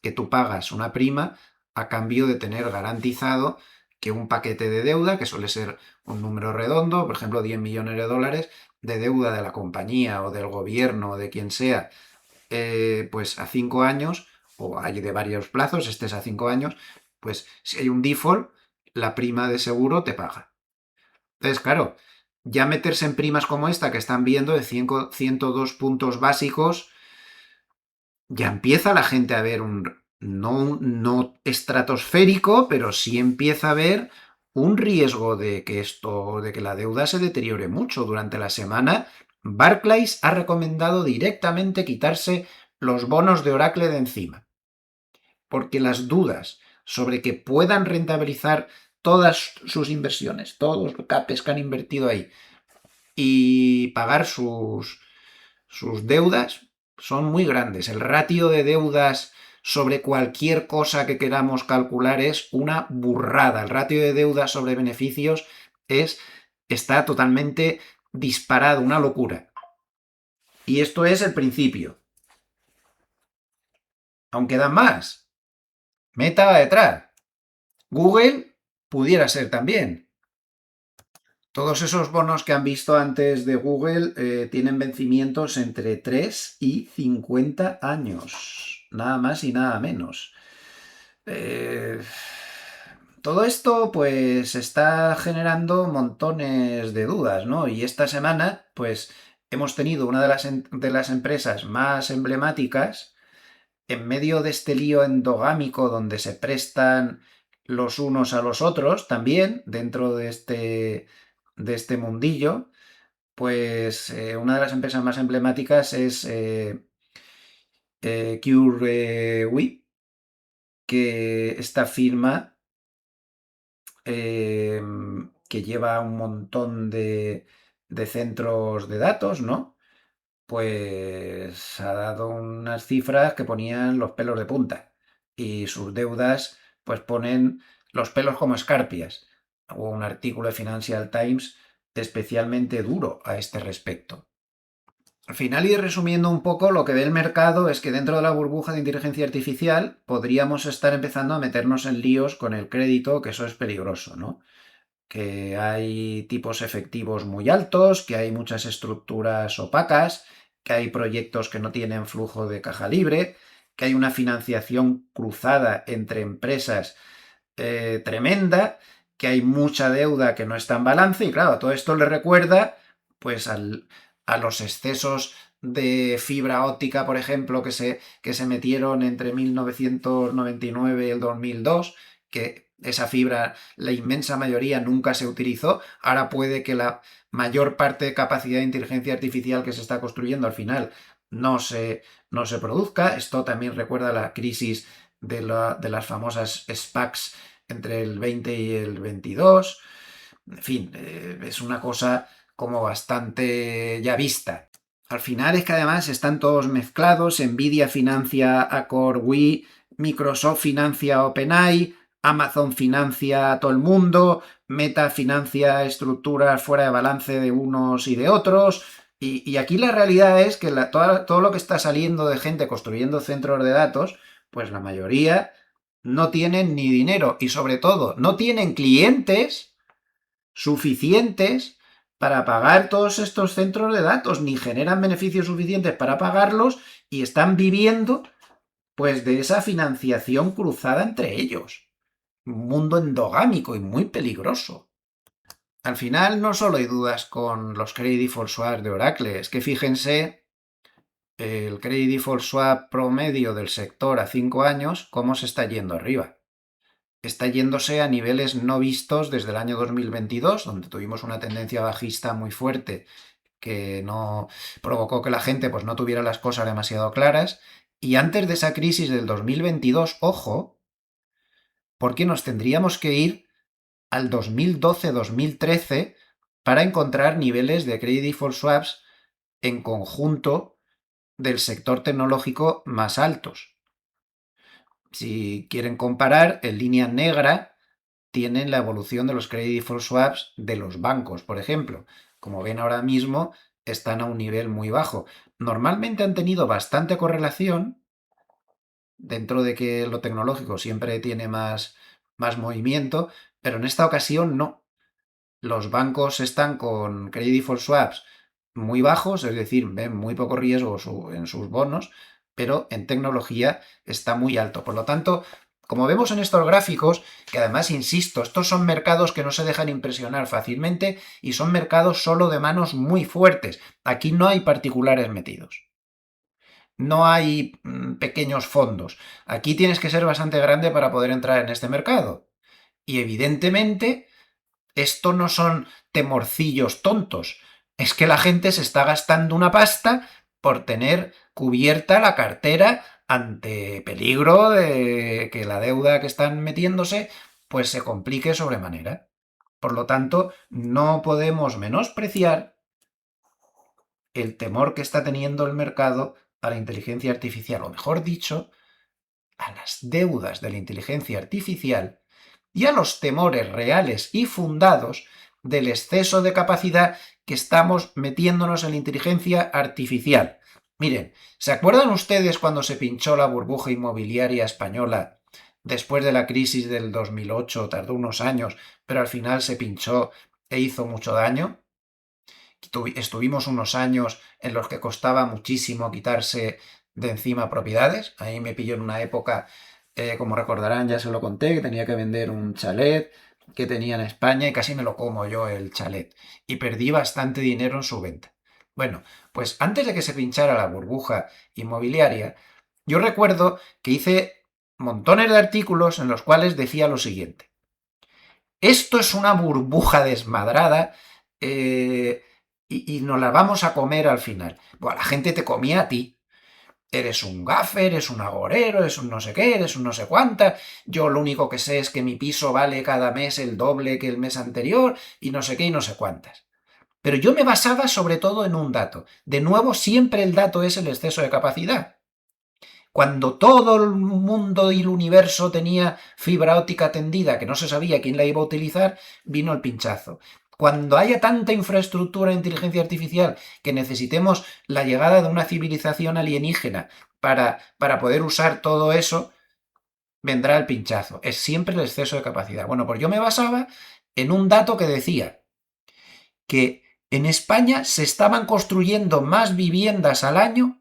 que tú pagas una prima a cambio de tener garantizado que un paquete de deuda, que suele ser un número redondo, por ejemplo 10 millones de dólares de deuda de la compañía o del gobierno o de quien sea, pues a 5 años, o hay de varios plazos, este es a 5 años, pues si hay un default, la prima de seguro te paga. Entonces, claro, ya meterse en primas como esta que están viendo de 102 puntos básicos, ya empieza la gente a ver no estratosférico, pero sí empieza a ver un riesgo de que la deuda se deteriore mucho durante la semana. Barclays ha recomendado directamente quitarse los bonos de Oracle de encima, porque las dudas sobre que puedan rentabilizar todas sus inversiones, todos los capes que han invertido ahí, y pagar sus deudas son muy grandes. El ratio de deudas sobre cualquier cosa que queramos calcular es una burrada. El ratio de deudas sobre beneficios está totalmente disparado, una locura. Y esto es el principio. Aún quedan más. Meta va detrás. Google pudiera ser también. Todos esos bonos que han visto antes de Google tienen vencimientos entre 3 y 50 años. Nada más y nada menos. Eh, todo esto pues está generando montones de dudas, ¿no? Y esta semana pues hemos tenido una de las empresas más emblemáticas en medio de este lío endogámico donde se prestan los unos a los otros también dentro de este mundillo, pues una de las empresas más emblemáticas es CureWe, que esta firma que lleva un montón de centros de datos, ¿no? Pues ha dado unas cifras que ponían los pelos de punta y sus deudas pues ponen los pelos como escarpias. Hubo un artículo de Financial Times especialmente duro a este respecto. Al final, y resumiendo un poco, lo que ve el mercado es que dentro de la burbuja de inteligencia artificial podríamos estar empezando a meternos en líos con el crédito, que eso es peligroso, ¿no? Que hay tipos efectivos muy altos, que hay muchas estructuras opacas, que hay proyectos que no tienen flujo de caja libre, que hay una financiación cruzada entre empresas tremenda, que hay mucha deuda que no está en balance y claro, todo esto le recuerda pues a los excesos de fibra óptica, por ejemplo, que se metieron entre 1999 y el 2002, que esa fibra, la inmensa mayoría nunca se utilizó. Ahora puede que la mayor parte de capacidad de inteligencia artificial que se está construyendo al final no se produzca. Esto también recuerda la crisis de las famosas SPACs entre el 20 y el 22. En fin, es una cosa como bastante ya vista. Al final es que además están todos mezclados. Nvidia financia a CoreWeave, Microsoft financia a OpenAI, Amazon financia a todo el mundo, Meta financia estructuras fuera de balance de unos y de otros. Y aquí la realidad es que todo lo que está saliendo de gente construyendo centros de datos, pues la mayoría no tienen ni dinero y sobre todo no tienen clientes suficientes para pagar todos estos centros de datos, ni generan beneficios suficientes para pagarlos y están viviendo pues de esa financiación cruzada entre ellos. Un mundo endogámico y muy peligroso. Al final no solo hay dudas con los credit default swaps de Oracle, es que fíjense el credit default swap promedio del sector a 5 años, cómo se está yendo arriba. Está yéndose a niveles no vistos desde el año 2022, donde tuvimos una tendencia bajista muy fuerte que no provocó que la gente pues, no tuviera las cosas demasiado claras. Y antes de esa crisis del 2022, ojo, porque nos tendríamos que ir al 2012-2013 para encontrar niveles de credit default swaps en conjunto del sector tecnológico más altos. Si quieren comparar, en línea negra tienen la evolución de los credit default swaps de los bancos, por ejemplo. Como ven ahora mismo, están a un nivel muy bajo. Normalmente han tenido bastante correlación, dentro de que lo tecnológico siempre tiene más movimiento, pero en esta ocasión no. Los bancos están con credit default swaps muy bajos, es decir, ven muy poco riesgo en sus bonos, pero en tecnología está muy alto. Por lo tanto, como vemos en estos gráficos, que además, insisto, estos son mercados que no se dejan impresionar fácilmente y son mercados solo de manos muy fuertes. Aquí no hay particulares metidos. No hay pequeños fondos. Aquí tienes que ser bastante grande para poder entrar en este mercado. Y evidentemente, esto no son temorcillos tontos. Es que la gente se está gastando una pasta por tener cubierta la cartera ante peligro de que la deuda que están metiéndose pues se complique sobremanera. Por lo tanto, no podemos menospreciar el temor que está teniendo el mercado a la inteligencia artificial, o mejor dicho, a las deudas de la inteligencia artificial y a los temores reales y fundados del exceso de capacidad que estamos metiéndonos en la inteligencia artificial. Miren, ¿se acuerdan ustedes cuando se pinchó la burbuja inmobiliaria española después de la crisis del 2008? Tardó unos años, pero al final se pinchó e hizo mucho daño. Estuvimos unos años en los que costaba muchísimo quitarse de encima propiedades. Ahí me pilló en una época, como recordarán, ya se lo conté, que tenía que vender un chalet que tenía en España y casi me lo como yo el chalet. Y perdí bastante dinero en su venta. Bueno, pues antes de que se pinchara la burbuja inmobiliaria, yo recuerdo que hice montones de artículos en los cuales decía lo siguiente. Esto es una burbuja desmadrada y nos la vamos a comer al final. Bueno, la gente te comía a ti. Eres un gaffer, eres un agorero, eres un no sé qué, eres un no sé cuánta. Yo lo único que sé es que mi piso vale cada mes el doble que el mes anterior y no sé qué y no sé cuántas. Pero yo me basaba sobre todo en un dato. De nuevo, siempre el dato es el exceso de capacidad. Cuando todo el mundo y el universo tenía fibra óptica tendida que no se sabía quién la iba a utilizar, vino el pinchazo. Cuando haya tanta infraestructura de inteligencia artificial que necesitemos la llegada de una civilización alienígena para poder usar todo eso, vendrá el pinchazo. Es siempre el exceso de capacidad. Bueno, pues yo me basaba en un dato que decía que en España se estaban construyendo más viviendas al año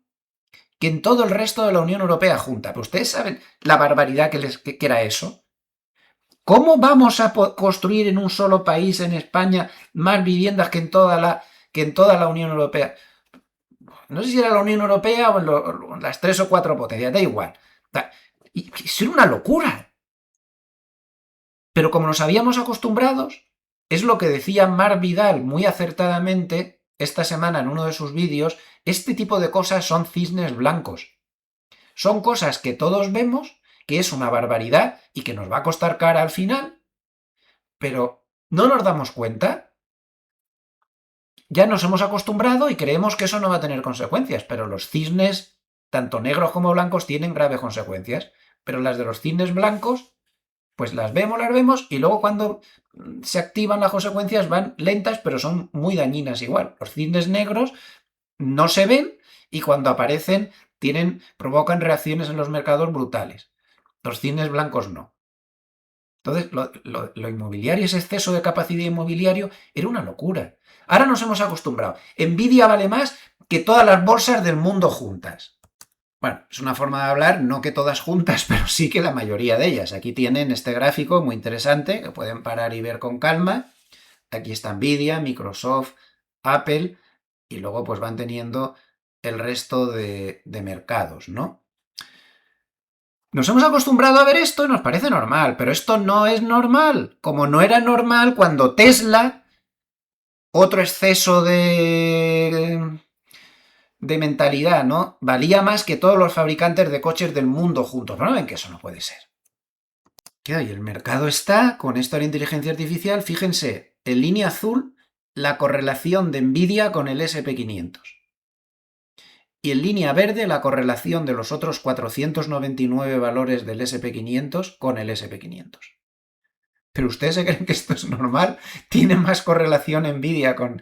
que en todo el resto de la Unión Europea junta. Pero ustedes saben la barbaridad que era eso. ¿Cómo vamos a construir en un solo país, en España, más viviendas que en toda la Unión Europea? No sé si era la Unión Europea o en las 3 o 4 potencias, da igual. Es una locura. Pero como nos habíamos acostumbrados, es lo que decía Marc Vidal muy acertadamente esta semana en uno de sus vídeos, este tipo de cosas son cisnes blancos. Son cosas que todos vemos, que es una barbaridad y que nos va a costar cara al final, pero no nos damos cuenta. Ya nos hemos acostumbrado y creemos que eso no va a tener consecuencias, pero los cisnes, tanto negros como blancos, tienen graves consecuencias. Pero las de los cisnes blancos, pues las vemos y luego cuando se activan las consecuencias van lentas, pero son muy dañinas igual. Los cisnes negros no se ven y cuando aparecen provocan reacciones en los mercados brutales. Los cisnes blancos no. Entonces, lo inmobiliario, ese exceso de capacidad inmobiliario, era una locura. Ahora nos hemos acostumbrado. Nvidia vale más que todas las bolsas del mundo juntas. Bueno, es una forma de hablar, no que todas juntas, pero sí que la mayoría de ellas. Aquí tienen este gráfico muy interesante, que pueden parar y ver con calma. Aquí está Nvidia, Microsoft, Apple, y luego pues van teniendo el resto de mercados, ¿no? Nos hemos acostumbrado a ver esto y nos parece normal, pero esto no es normal. Como no era normal cuando Tesla, otro exceso de mentalidad, ¿no? Valía más que todos los fabricantes de coches del mundo juntos. ¿No ven que eso no puede ser? Y el mercado está con esto de la inteligencia artificial. Fíjense, en línea azul, la correlación de Nvidia con el SP500. Y en línea verde la correlación de los otros 499 valores del SP500 con el SP500. ¿Pero ustedes se creen que esto es normal? Tiene más correlación Nvidia con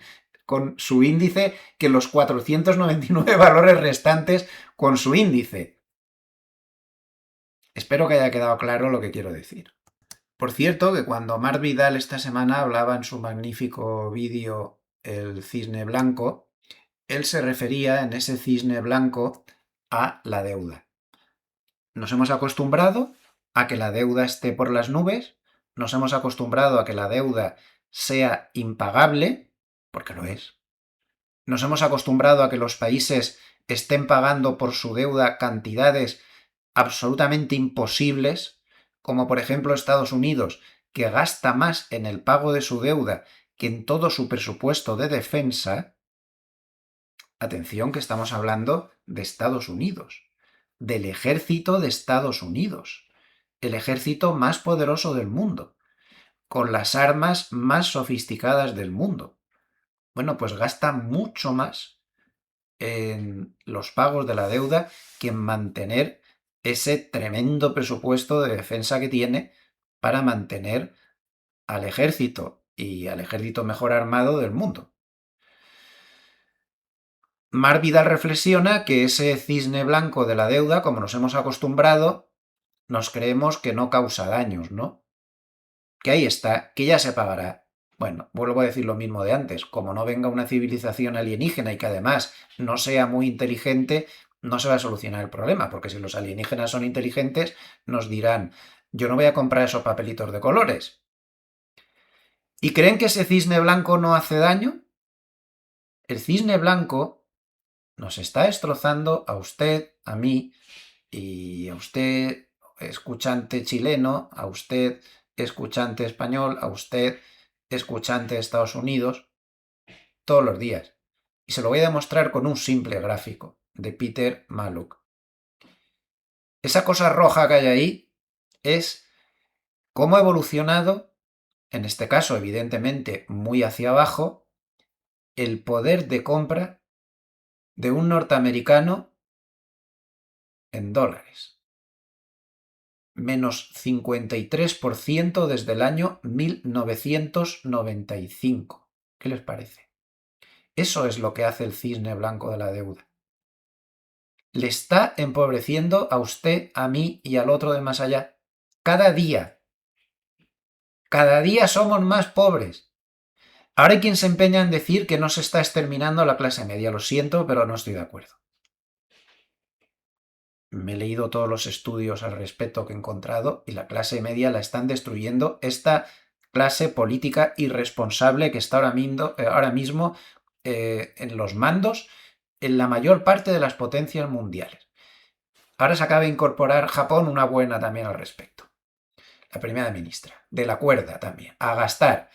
su índice que los 499 valores restantes con su índice. Espero que haya quedado claro lo que quiero decir. Por cierto, que cuando Marc Vidal esta semana hablaba en su magnífico vídeo El Cisne Blanco, él se refería en ese cisne blanco a la deuda. Nos hemos acostumbrado a que la deuda esté por las nubes, nos hemos acostumbrado a que la deuda sea impagable, porque lo es. Nos hemos acostumbrado a que los países estén pagando por su deuda cantidades absolutamente imposibles, como por ejemplo Estados Unidos, que gasta más en el pago de su deuda que en todo su presupuesto de defensa, Atención que estamos hablando de Estados Unidos, del ejército de Estados Unidos, el ejército más poderoso del mundo, con las armas más sofisticadas del mundo. Bueno, pues gasta mucho más en los pagos de la deuda que en mantener ese tremendo presupuesto de defensa que tiene para mantener al ejército y al ejército mejor armado del mundo. Mar Vidal reflexiona que ese cisne blanco de la deuda, como nos hemos acostumbrado, nos creemos que no causa daños, ¿no? Que ahí está, que ya se pagará. Bueno, vuelvo a decir lo mismo de antes, como no venga una civilización alienígena y que además no sea muy inteligente, no se va a solucionar el problema, porque si los alienígenas son inteligentes, nos dirán, yo no voy a comprar esos papelitos de colores. ¿Y creen que ese cisne blanco no hace daño? El cisne blanco nos está destrozando a usted, a mí y a usted, escuchante chileno, a usted, escuchante español, a usted, escuchante de Estados Unidos, todos los días. Y se lo voy a demostrar con un simple gráfico de Peter Mallouk. Esa cosa roja que hay ahí es cómo ha evolucionado, en este caso evidentemente muy hacia abajo, el poder de compra de un norteamericano en dólares. Menos 53% desde el año 1995. ¿Qué les parece? Eso es lo que hace el cisne blanco de la deuda. Le está empobreciendo a usted, a mí y al otro de más allá. Cada día. Cada día somos más pobres. Ahora hay quien se empeña en decir que no se está exterminando la clase media. Lo siento, pero no estoy de acuerdo. Me he leído todos los estudios al respecto que he encontrado y la clase media la están destruyendo esta clase política irresponsable que está ahora mismo en los mandos en la mayor parte de las potencias mundiales. Ahora se acaba de incorporar Japón una buena también al respecto. La primera ministra, de la cuerda también, a gastar,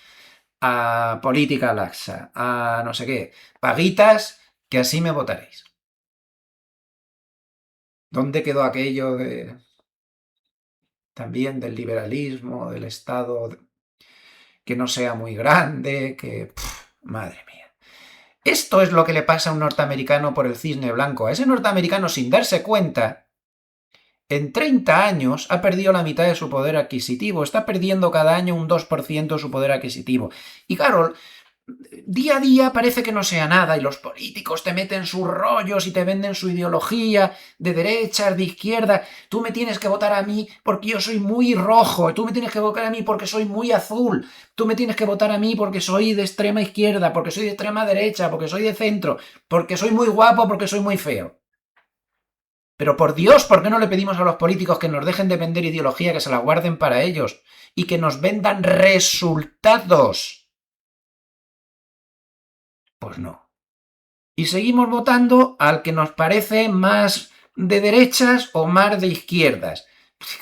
a política laxa, a no sé qué, paguitas, que así me votaréis. ¿Dónde quedó aquello de también del liberalismo, del Estado que no sea muy grande, que... madre mía. Esto es lo que le pasa a un norteamericano por el cisne blanco. A ese norteamericano, sin darse cuenta, en 30 años ha perdido la mitad de su poder adquisitivo. Está perdiendo cada año un 2% de su poder adquisitivo. Y claro, día a día parece que no sea nada y los políticos te meten sus rollos y te venden su ideología de derechas, de izquierda. Tú me tienes que votar a mí porque yo soy muy rojo, tú me tienes que votar a mí porque soy muy azul, tú me tienes que votar a mí porque soy de extrema izquierda, porque soy de extrema derecha, porque soy de centro, porque soy muy guapo, porque soy muy feo. Pero por Dios, ¿por qué no le pedimos a los políticos que nos dejen de vender ideología, que se la guarden para ellos y que nos vendan resultados? Pues no. Y seguimos votando al que nos parece más de derechas o más de izquierdas,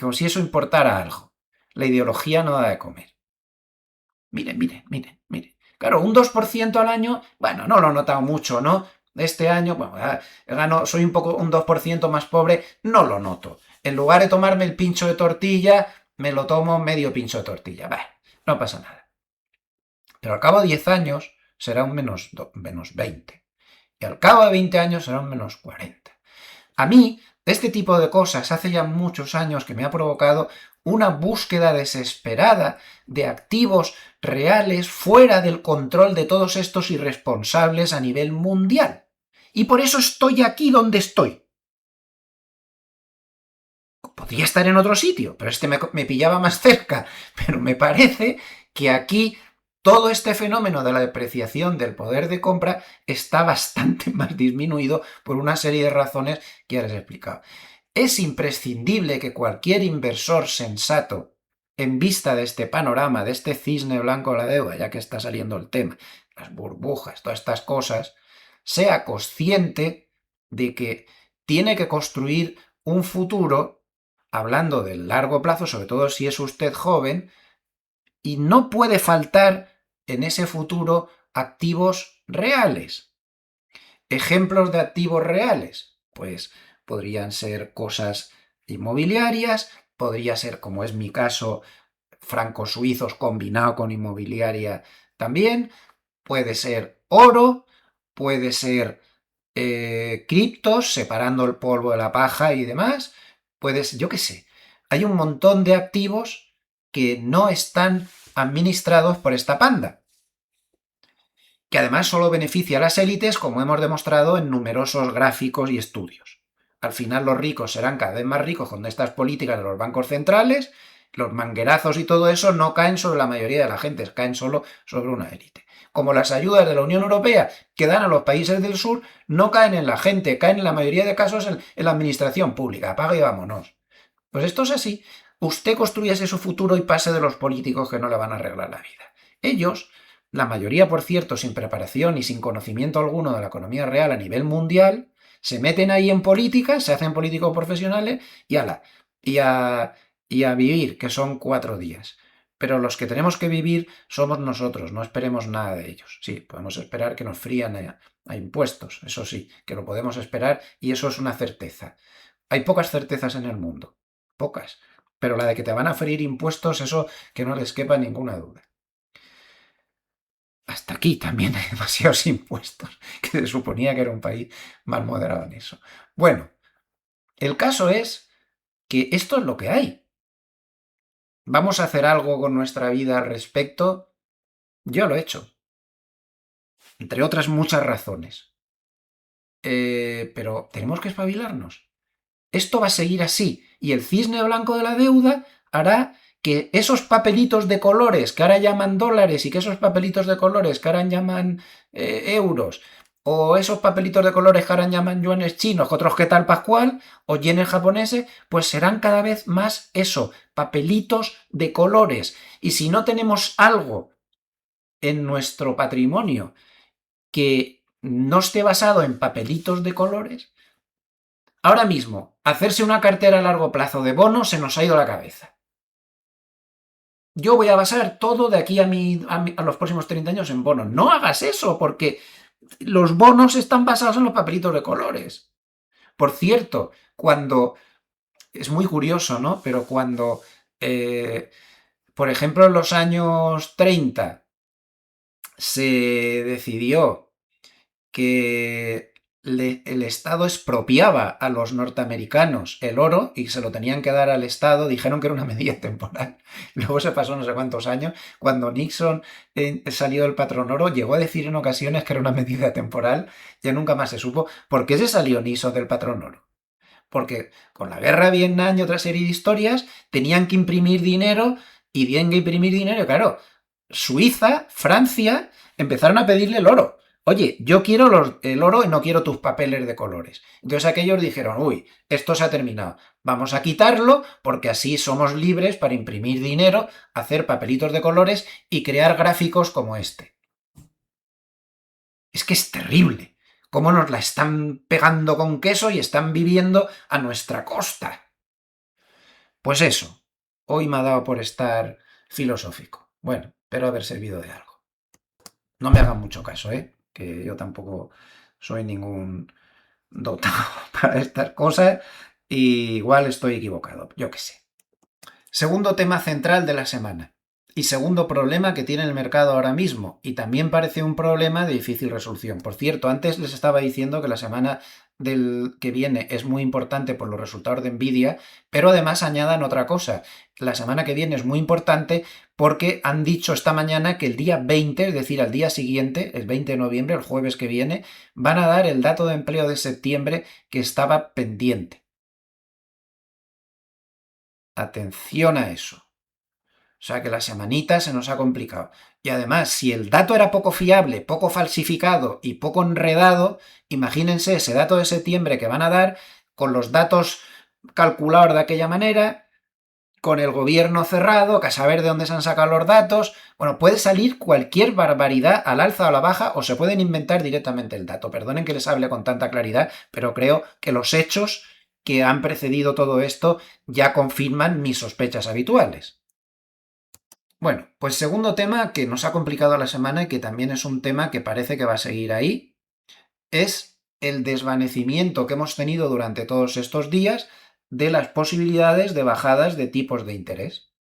como si eso importara algo. La ideología no da de comer. Miren. Claro, un 2% al año, bueno, no lo he notado mucho, ¿no? Este año, bueno, soy un 2% más pobre, no lo noto. En lugar de tomarme el pincho de tortilla, me lo tomo medio pincho de tortilla. No pasa nada. Pero al cabo de 10 años será un menos 20. Y al cabo de 20 años será un menos 40. A mí, este tipo de cosas hace ya muchos años que me ha provocado una búsqueda desesperada de activos reales fuera del control de todos estos irresponsables a nivel mundial. Y por eso estoy aquí donde estoy. Podría estar en otro sitio, pero este me pillaba más cerca. Pero me parece que aquí todo este fenómeno de la depreciación del poder de compra está bastante más disminuido por una serie de razones que ya les he explicado. Es imprescindible que cualquier inversor sensato, en vista de este panorama, de este cisne blanco de la deuda, ya que está saliendo el tema, las burbujas, todas estas cosas, sea consciente de que tiene que construir un futuro, hablando del largo plazo, sobre todo si es usted joven, y no puede faltar en ese futuro activos reales. Ejemplos de activos reales, pues podrían ser cosas inmobiliarias, podría ser, como es mi caso, francos suizos combinado con inmobiliaria también, puede ser oro, puede ser criptos, separando el polvo de la paja y demás, puedes, yo qué sé, hay un montón de activos que no están administrados por esta panda, que además solo beneficia a las élites, como hemos demostrado en numerosos gráficos y estudios. Al final los ricos serán cada vez más ricos con estas políticas de los bancos centrales, los manguerazos y todo eso no caen sobre la mayoría de la gente, caen solo sobre una élite. Como las ayudas de la Unión Europea que dan a los países del sur no caen en la gente, caen en la mayoría de casos en la administración pública. Apaga y vámonos. Pues esto es así. Usted construyase su futuro y pase de los políticos que no le van a arreglar la vida. Ellos, la mayoría, por cierto, sin preparación y sin conocimiento alguno de la economía real a nivel mundial, se meten ahí en política, se hacen políticos profesionales y ala, y a vivir, que son 4 días. Pero los que tenemos que vivir somos nosotros, no esperemos nada de ellos. Sí, podemos esperar que nos frían a impuestos, eso sí, que lo podemos esperar y eso es una certeza. Hay pocas certezas en el mundo, pocas, pero la de que te van a freír impuestos, eso que no les quepa ninguna duda. Hasta aquí también hay demasiados impuestos, que se suponía que era un país más moderado en eso. Bueno, el caso es que esto es lo que hay. ¿Vamos a hacer algo con nuestra vida al respecto? Yo lo he hecho, entre otras muchas razones. Pero tenemos que espabilarnos. Esto va a seguir así y el cisne blanco de la deuda hará que esos papelitos de colores que ahora llaman dólares y que esos papelitos de colores que ahora llaman euros o esos papelitos de colores que ahora llaman yuanes chinos, otros que tal pascual, o yenes japoneses, pues serán cada vez más eso, papelitos de colores. Y si no tenemos algo en nuestro patrimonio que no esté basado en papelitos de colores, ahora mismo, hacerse una cartera a largo plazo de bonos se nos ha ido la cabeza. Yo voy a basar todo de aquí a los próximos 30 años en bonos. No hagas eso, porque los bonos están basados en los papelitos de colores. Por cierto, cuando... Es muy curioso, ¿no? Pero cuando, por ejemplo, en los años 30 se decidió que el Estado expropiaba a los norteamericanos el oro y se lo tenían que dar al Estado, dijeron que era una medida temporal. Luego se pasó no sé cuántos años, cuando Nixon salió del patrón oro, llegó a decir en ocasiones que era una medida temporal, ya nunca más se supo por qué se salió Nixon del patrón oro. Porque con la guerra de Vietnam y otra serie de historias tenían que imprimir dinero y tienen que imprimir dinero, claro, Suiza, Francia, empezaron a pedirle el oro. Oye, yo quiero el oro y no quiero tus papeles de colores. Entonces aquellos dijeron, uy, esto se ha terminado. Vamos a quitarlo porque así somos libres para imprimir dinero, hacer papelitos de colores y crear gráficos como este. Es que es terrible cómo nos la están pegando con queso y están viviendo a nuestra costa. Pues eso, hoy me ha dado por estar filosófico. Bueno, espero haber servido de algo. No me hagan mucho caso, que yo tampoco soy ningún dotado para estas cosas y igual estoy equivocado, yo qué sé. Segundo tema central de la semana. Y segundo problema que tiene el mercado ahora mismo, y también parece un problema de difícil resolución. Por cierto, antes les estaba diciendo que la semana del que viene es muy importante por los resultados de Nvidia, pero además añadan otra cosa. La semana que viene es muy importante porque han dicho esta mañana que el día 20, es decir, al día siguiente, el 20 de noviembre, el jueves que viene, van a dar el dato de empleo de septiembre que estaba pendiente. Atención a eso. O sea que la semanita se nos ha complicado. Y además, si el dato era poco fiable, poco falsificado y poco enredado, imagínense ese dato de septiembre que van a dar con los datos calculados de aquella manera, con el gobierno cerrado, que a saber de dónde se han sacado los datos. Bueno, puede salir cualquier barbaridad al alza o a la baja o se pueden inventar directamente el dato. Perdonen que les hable con tanta claridad, pero creo que los hechos que han precedido todo esto ya confirman mis sospechas habituales. Bueno, pues segundo tema que nos ha complicado la semana y que también es un tema que parece que va a seguir ahí, es el desvanecimiento que hemos tenido durante todos estos días de las posibilidades de bajadas de tipos de interés.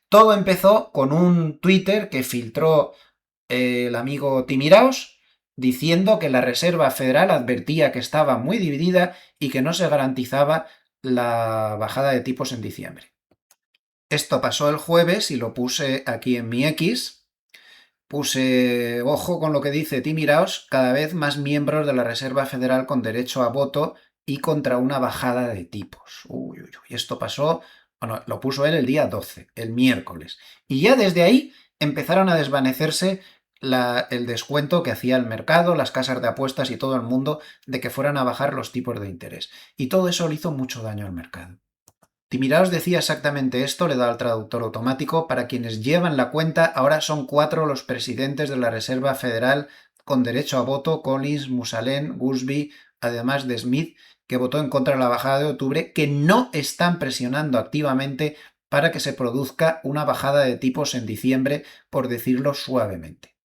Todo empezó con un Twitter que filtró el amigo Timiraos diciendo que la Reserva Federal advertía que estaba muy dividida y que no se garantizaba la bajada de tipos en diciembre. Esto pasó el jueves y lo puse aquí en mi X. Puse, ojo con lo que dice Timiraos, cada vez más miembros de la Reserva Federal con derecho a voto y contra una bajada de tipos. Uy, uy, uy. Esto pasó, bueno, lo puso él el día 12, el miércoles. Y ya desde ahí empezaron a desvanecerse el descuento que hacía el mercado, las casas de apuestas y todo el mundo de que fueran a bajar los tipos de interés. Y todo eso le hizo mucho daño al mercado. Timiraos decía exactamente esto, le da al traductor automático. Para quienes llevan la cuenta, ahora son 4 los presidentes de la Reserva Federal con derecho a voto: Collins, Musalén, Goolsbee, además de Smith, que votó en contra de la bajada de octubre, que no están presionando activamente para que se produzca una bajada de tipos en diciembre, por decirlo suavemente.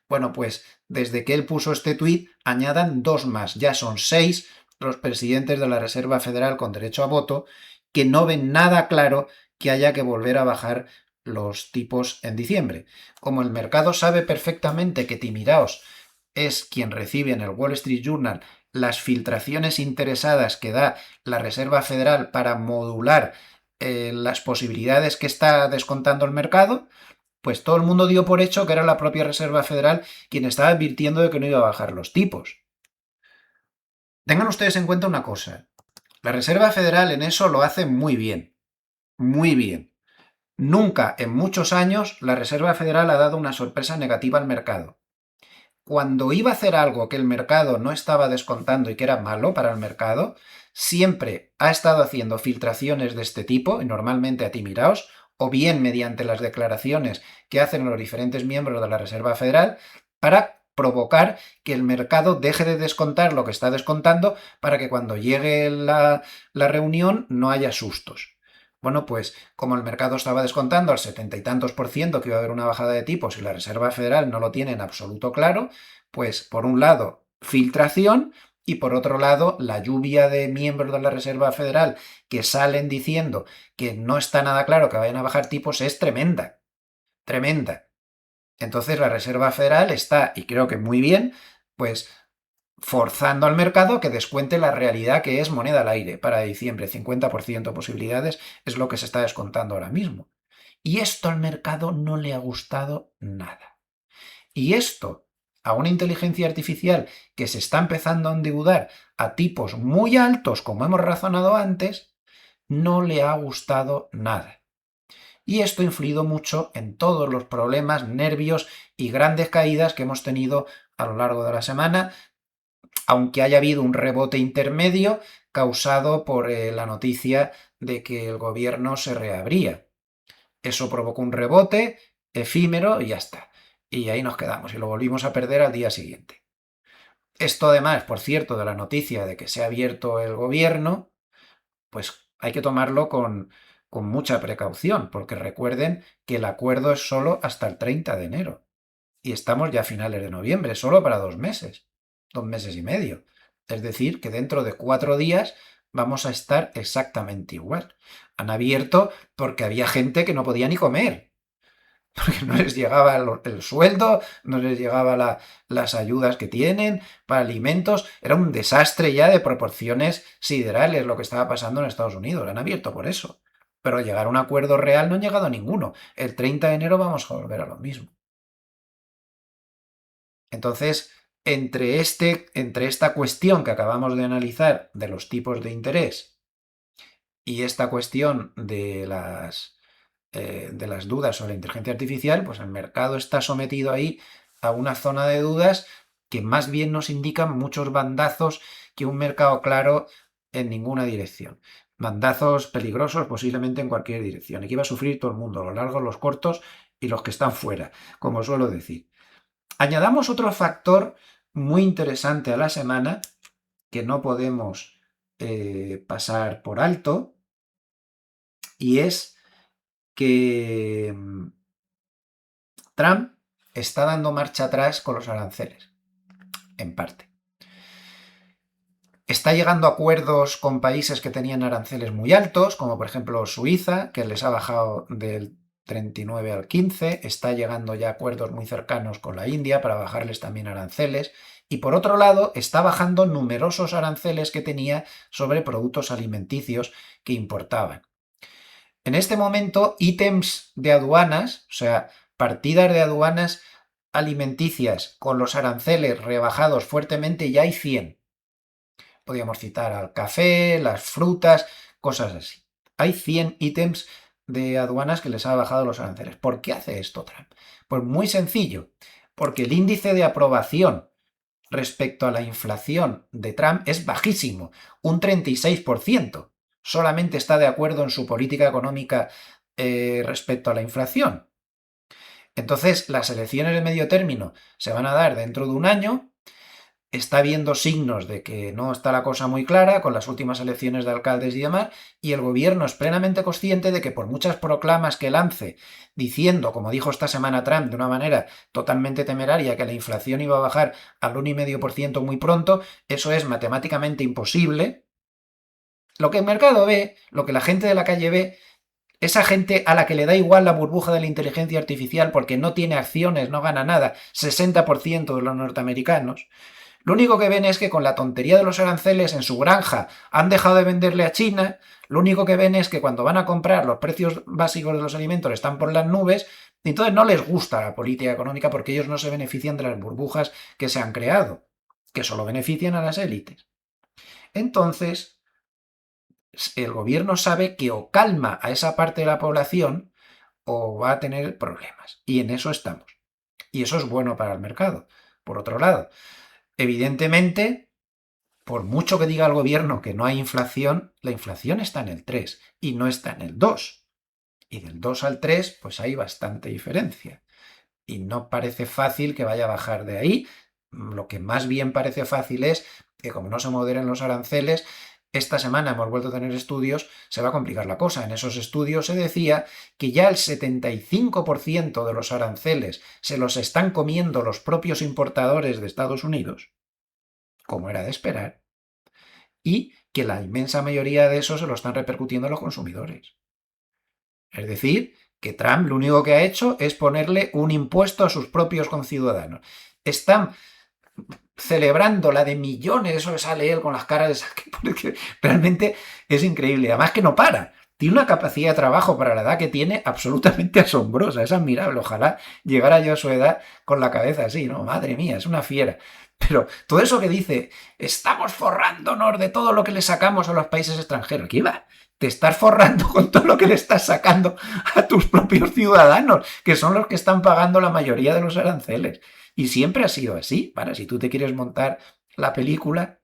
Bueno, pues desde que él puso este tuit, añadan 2 más, ya son 6 los presidentes de la Reserva Federal con derecho a voto que no ven nada claro que haya que volver a bajar los tipos en diciembre. Como el mercado sabe perfectamente que Timiraos es quien recibe en el Wall Street Journal las filtraciones interesadas que da la Reserva Federal para modular las posibilidades que está descontando el mercado, pues todo el mundo dio por hecho que era la propia Reserva Federal quien estaba advirtiendo de que no iba a bajar los tipos. Tengan ustedes en cuenta una cosa. La Reserva Federal en eso lo hace muy bien. Muy bien. Nunca en muchos años la Reserva Federal ha dado una sorpresa negativa al mercado. Cuando iba a hacer algo que el mercado no estaba descontando y que era malo para el mercado, siempre ha estado haciendo filtraciones de este tipo, y normalmente a ti miraos, o bien mediante las declaraciones que hacen los diferentes miembros de la Reserva Federal, para provocar que el mercado deje de descontar lo que está descontando, para que cuando llegue la reunión no haya sustos. Bueno, pues como el mercado estaba descontando al 70 y tantos por ciento que iba a haber una bajada de tipos y la Reserva Federal no lo tiene en absoluto claro, pues por un lado filtración y por otro lado la lluvia de miembros de la Reserva Federal que salen diciendo que no está nada claro que vayan a bajar tipos es tremenda, tremenda. Entonces la Reserva Federal está, y creo que muy bien, pues forzando al mercado que descuente la realidad que es moneda al aire para diciembre. 50% posibilidades es lo que se está descontando ahora mismo. Y esto al mercado no le ha gustado nada. Y esto a una inteligencia artificial que se está empezando a endeudar a tipos muy altos, como hemos razonado antes, no le ha gustado nada. Y esto ha influido mucho en todos los problemas, nervios y grandes caídas que hemos tenido a lo largo de la semana, aunque haya habido un rebote intermedio causado por la noticia de que el gobierno se reabría. Eso provocó un rebote efímero y ya está. Y ahí nos quedamos y lo volvimos a perder al día siguiente. Esto además, por cierto, de la noticia de que se ha abierto el gobierno, pues hay que tomarlo con mucha precaución, porque recuerden que el acuerdo es solo hasta el 30 de enero. Y estamos ya a finales de noviembre, solo para 2 meses, 2 meses y medio. Es decir, que dentro de 4 días vamos a estar exactamente igual. Han abierto porque había gente que no podía ni comer, porque no les llegaba el sueldo, no les llegaba las ayudas que tienen para alimentos. Era un desastre ya de proporciones siderales lo que estaba pasando en Estados Unidos. Han abierto por eso. Pero llegar a un acuerdo real no han llegado a ninguno. El 30 de enero vamos a volver a lo mismo. Entonces, entre esta cuestión que acabamos de analizar de los tipos de interés y esta cuestión de las dudas sobre la inteligencia artificial, pues el mercado está sometido ahí a una zona de dudas que más bien nos indican muchos bandazos que un mercado claro en ninguna dirección. Bandazos peligrosos posiblemente en cualquier dirección. Y que va a sufrir todo el mundo, los largos, los cortos y los que están fuera, como suelo decir. Añadamos otro factor muy interesante a la semana que no podemos pasar por alto, y es que Trump está dando marcha atrás con los aranceles, en parte. Está llegando a acuerdos con países que tenían aranceles muy altos, como por ejemplo Suiza, que les ha bajado del 39 al 15, está llegando ya a acuerdos muy cercanos con la India para bajarles también aranceles, y por otro lado está bajando numerosos aranceles que tenía sobre productos alimenticios que importaban. En este momento, ítems de aduanas, o sea, partidas de aduanas alimenticias con los aranceles rebajados fuertemente, ya hay 100. Podríamos citar al café, las frutas, cosas así. Hay 100 ítems de aduanas que les ha bajado los aranceles. ¿Por qué hace esto Trump? Pues muy sencillo, porque el índice de aprobación respecto a la inflación de Trump es bajísimo, un 36%. Solamente está de acuerdo en su política económica respecto a la inflación. Entonces, las elecciones de medio término se van a dar dentro de un año. Está viendo signos de que no está la cosa muy clara con las últimas elecciones de alcaldes y demás, y el gobierno es plenamente consciente de que por muchas proclamas que lance, diciendo, como dijo esta semana Trump de una manera totalmente temeraria, que la inflación iba a bajar al 1,5% muy pronto, eso es matemáticamente imposible. Lo que el mercado ve, lo que la gente de la calle ve, esa gente a la que le da igual la burbuja de la inteligencia artificial porque no tiene acciones, no gana nada, 60% de los norteamericanos, lo único que ven es que con la tontería de los aranceles en su granja han dejado de venderle a China, lo único que ven es que cuando van a comprar los precios básicos de los alimentos están por las nubes, y entonces no les gusta la política económica porque ellos no se benefician de las burbujas que se han creado, que solo benefician a las élites. Entonces, el gobierno sabe que o calma a esa parte de la población o va a tener problemas. Y en eso estamos. Y eso es bueno para el mercado. Por otro lado, evidentemente, por mucho que diga el gobierno que no hay inflación, la inflación está en el 3 y no está en el 2. Y del 2 al 3, pues hay bastante diferencia. Y no parece fácil que vaya a bajar de ahí. Lo que más bien parece fácil es que como no se moderen los aranceles, esta semana hemos vuelto a tener estudios, se va a complicar la cosa. En esos estudios se decía que ya el 75% de los aranceles se los están comiendo los propios importadores de Estados Unidos, como era de esperar, y que la inmensa mayoría de eso se lo están repercutiendo a los consumidores. Es decir, que Trump lo único que ha hecho es ponerle un impuesto a sus propios conciudadanos. Están celebrando la de millones, eso que sale él con las caras que realmente es increíble. Además que no para. Tiene una capacidad de trabajo para la edad que tiene absolutamente asombrosa, es admirable. Ojalá llegara yo a su edad con la cabeza así, ¿no? Madre mía, es una fiera. Pero todo eso que dice, estamos forrándonos de todo lo que le sacamos a los países extranjeros, ¿qué va? Te estás forrando con todo lo que le estás sacando a tus propios ciudadanos, que son los que están pagando la mayoría de los aranceles. Y siempre ha sido así. Para si tú te quieres montar la película,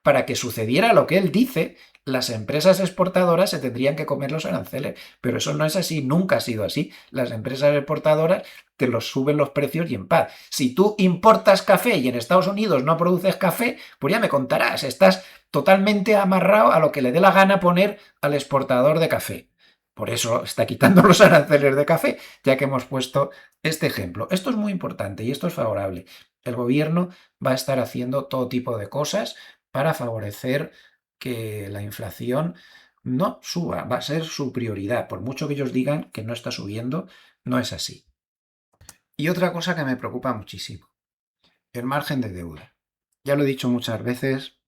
para que sucediera lo que él dice, las empresas exportadoras se tendrían que comer los aranceles. Pero eso no es así, nunca ha sido así. Las empresas exportadoras te los suben los precios y en paz. Si tú importas café y en Estados Unidos no produces café, pues ya me contarás, estás totalmente amarrado a lo que le dé la gana poner al exportador de café. Por eso está quitando los aranceles de café, ya que hemos puesto este ejemplo. Esto es muy importante y esto es favorable. El gobierno va a estar haciendo todo tipo de cosas para favorecer que la inflación no suba, va a ser su prioridad. Por mucho que ellos digan que no está subiendo, no es así. Y otra cosa que me preocupa muchísimo, el margen de deuda. Ya lo he dicho muchas veces,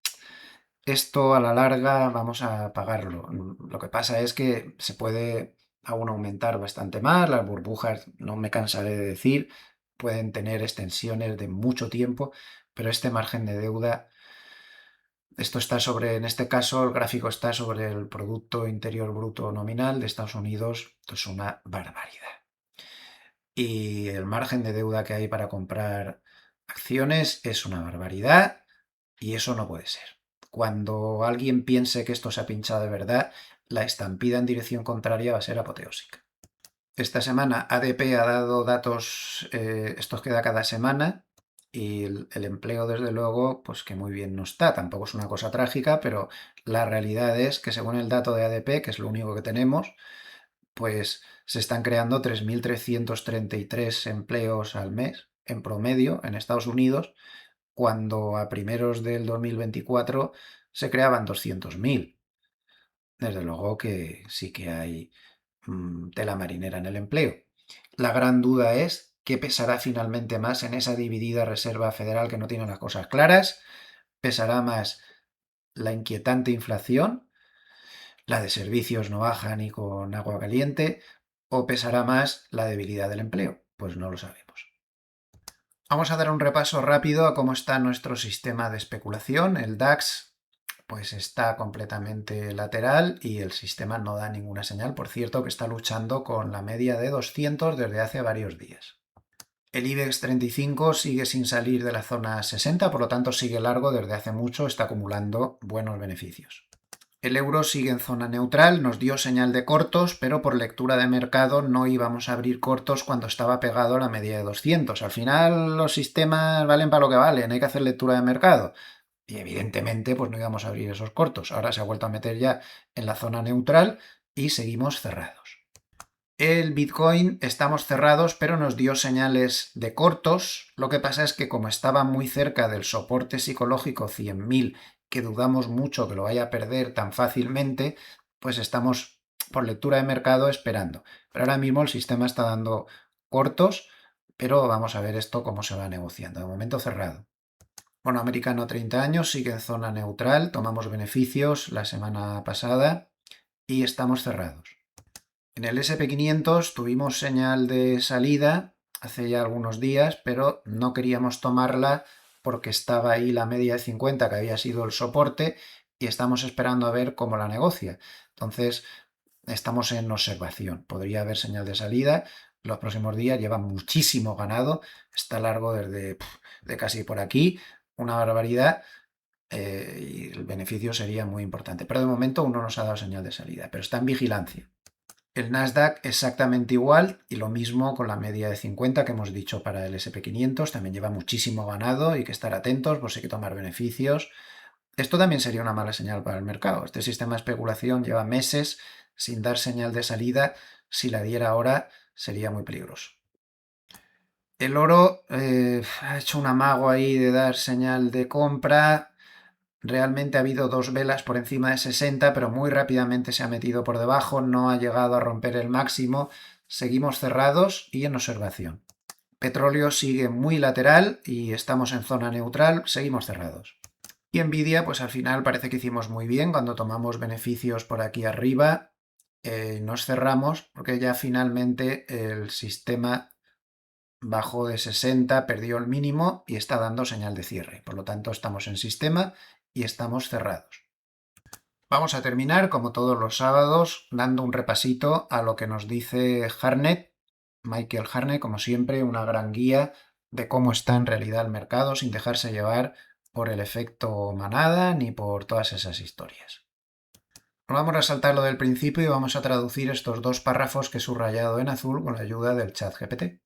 esto a la larga vamos a pagarlo. Lo que pasa es que se puede aún aumentar bastante más, las burbujas, no me cansaré de decir, pueden tener extensiones de mucho tiempo, pero este margen de deuda, esto está sobre, en este caso, el gráfico está sobre el Producto Interior Bruto nominal de Estados Unidos, esto es una barbaridad. Y el margen de deuda que hay para comprar acciones es una barbaridad y eso no puede ser. Cuando alguien piense que esto se ha pinchado de verdad, la estampida en dirección contraria va a ser apoteósica. Esta semana ADP ha dado datos, estos que da cada semana, y el empleo, desde luego, pues que muy bien no está. Tampoco es una cosa trágica, pero la realidad es que según el dato de ADP, que es lo único que tenemos, pues se están creando 3.333 empleos al mes en promedio en Estados Unidos, cuando a primeros del 2024 se creaban 200.000. Desde luego que sí que hay tela marinera en el empleo. La gran duda es qué pesará finalmente más en esa dividida Reserva Federal que no tiene las cosas claras. ¿Pesará más la inquietante inflación? ¿La de servicios no baja ni con agua caliente? ¿O pesará más la debilidad del empleo? Pues no lo sabemos. Vamos a dar un repaso rápido a cómo está nuestro sistema de especulación. El DAX pues está completamente lateral y el sistema no da ninguna señal. Por cierto, que está luchando con la media de 200 desde hace varios días. El IBEX 35 sigue sin salir de la zona 60, por lo tanto sigue largo desde hace mucho, está acumulando buenos beneficios. El euro sigue en zona neutral, nos dio señal de cortos, pero por lectura de mercado no íbamos a abrir cortos cuando estaba pegado a la media de 200. Al final los sistemas valen para lo que valen, hay que hacer lectura de mercado. Y evidentemente pues no íbamos a abrir esos cortos. Ahora se ha vuelto a meter ya en la zona neutral y seguimos cerrados. El Bitcoin estamos cerrados, pero nos dio señales de cortos. Lo que pasa es que como estaba muy cerca del soporte psicológico 100.000, que dudamos mucho que lo vaya a perder tan fácilmente, pues estamos por lectura de mercado esperando. Pero ahora mismo el sistema está dando cortos, pero vamos a ver esto cómo se va negociando. De momento cerrado. Bono americano 30 años sigue en zona neutral, tomamos beneficios la semana pasada y estamos cerrados. En el SP500 tuvimos señal de salida hace ya algunos días, pero no queríamos tomarla porque estaba ahí la media de 50 que había sido el soporte y estamos esperando a ver cómo la negocia. Entonces estamos en observación. Podría haber señal de salida los próximos días, lleva muchísimo ganado, está largo desde de casi por aquí, una barbaridad. Y el beneficio sería muy importante. Pero de momento aún no nos ha dado señal de salida, pero está en vigilancia. El Nasdaq exactamente igual y lo mismo con la media de 50 que hemos dicho para el SP500. También lleva muchísimo ganado y hay que estar atentos, pues hay que tomar beneficios. Esto también sería una mala señal para el mercado. Este sistema de especulación lleva meses sin dar señal de salida. Si la diera ahora sería muy peligroso. El oro ha hecho un amago ahí de dar señal de compra. Realmente ha habido dos velas por encima de 60, pero muy rápidamente se ha metido por debajo, no ha llegado a romper el máximo. Seguimos cerrados y en observación. Petróleo sigue muy lateral y estamos en zona neutral, seguimos cerrados. Y Nvidia, pues al final parece que hicimos muy bien cuando tomamos beneficios por aquí arriba. Nos cerramos porque ya finalmente el sistema bajó de 60, perdió el mínimo y está dando señal de cierre. Por lo tanto, estamos en sistema y estamos cerrados. Vamos a terminar, como todos los sábados, dando un repasito a lo que nos dice Harnett, Michael Harnett, como siempre, una gran guía de cómo está en realidad el mercado, sin dejarse llevar por el efecto manada ni por todas esas historias. Vamos a saltar lo del principio y vamos a traducir estos dos párrafos que he subrayado en azul con la ayuda del chat GPT.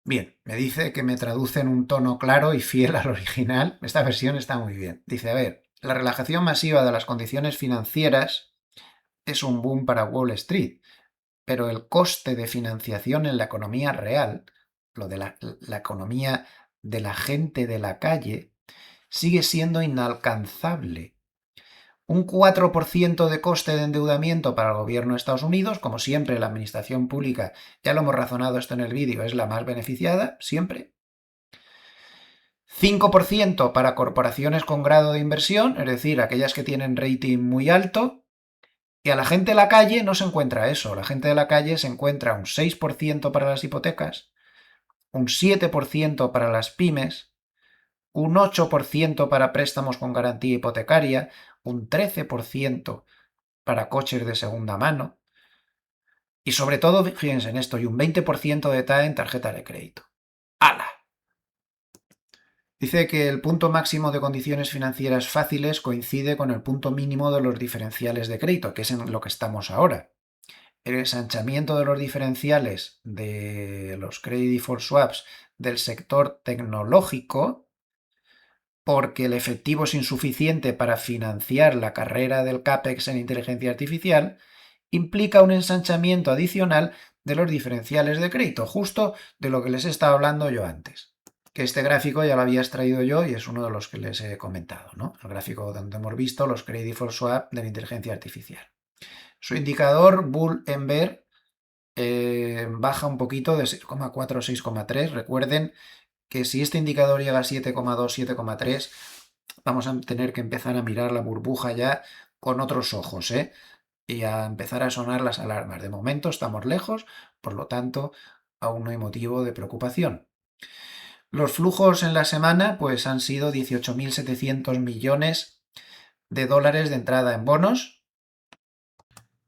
Bien, me dice que me traduce en un tono claro y fiel al original. Esta versión está muy bien. Dice, a ver, la relajación masiva de las condiciones financieras es un boom para Wall Street, pero el coste de financiación en la economía real, lo de la economía de la gente de la calle, sigue siendo inalcanzable. Un 4% de coste de endeudamiento para el gobierno de Estados Unidos, como siempre la administración pública, ya lo hemos razonado esto en el vídeo, es la más beneficiada, siempre. 5% para corporaciones con grado de inversión, es decir, aquellas que tienen rating muy alto, y a la gente de la calle no se encuentra eso, la gente de la calle se encuentra un 6% para las hipotecas, un 7% para las pymes, un 8% para préstamos con garantía hipotecaria, un 13% para coches de segunda mano, y sobre todo, fíjense en esto, y un 20% de TAE en tarjeta de crédito. ¡Hala! Dice que el punto máximo de condiciones financieras fáciles coincide con el punto mínimo de los diferenciales de crédito, que es en lo que estamos ahora. El ensanchamiento de los diferenciales de los credit default swaps del sector tecnológico, porque el efectivo es insuficiente para financiar la carrera del CAPEX en inteligencia artificial, implica un ensanchamiento adicional de los diferenciales de crédito, justo de lo que les estaba hablando yo antes. que este gráfico ya lo había extraído yo y es uno de los que les he comentado, ¿no? El gráfico donde hemos visto los credit default swap de la inteligencia artificial. Su indicador Bull en Bear baja un poquito de 6,4 a 6,3. Recuerden que si este indicador llega a 7,2, 7,3, vamos a tener que empezar a mirar la burbuja ya con otros ojos, ¿eh? Y a empezar a sonar las alarmas. De momento estamos lejos, por lo tanto, aún no hay motivo de preocupación. Los flujos en la semana pues han sido 18.700 millones de dólares de entrada en bonos,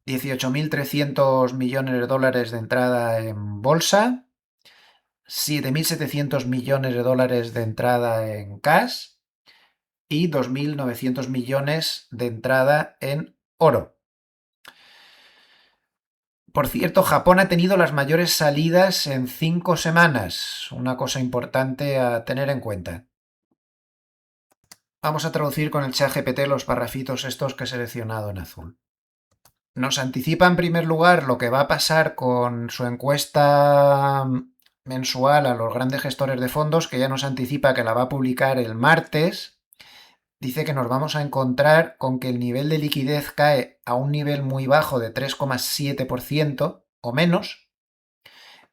18.300 millones de dólares de entrada en bolsa, 7.700 millones de dólares de entrada en cash y 2.900 millones de entrada en oro. Por cierto, Japón ha tenido las mayores salidas en 5 semanas, una cosa importante a tener en cuenta. Vamos a traducir con el ChatGPT los parrafitos estos que he seleccionado en azul. Nos anticipa en primer lugar lo que va a pasar con su encuesta mensual a los grandes gestores de fondos, que ya nos anticipa que la va a publicar el martes. Dice que nos vamos a encontrar con que el nivel de liquidez cae a un nivel muy bajo de 3,7% o menos.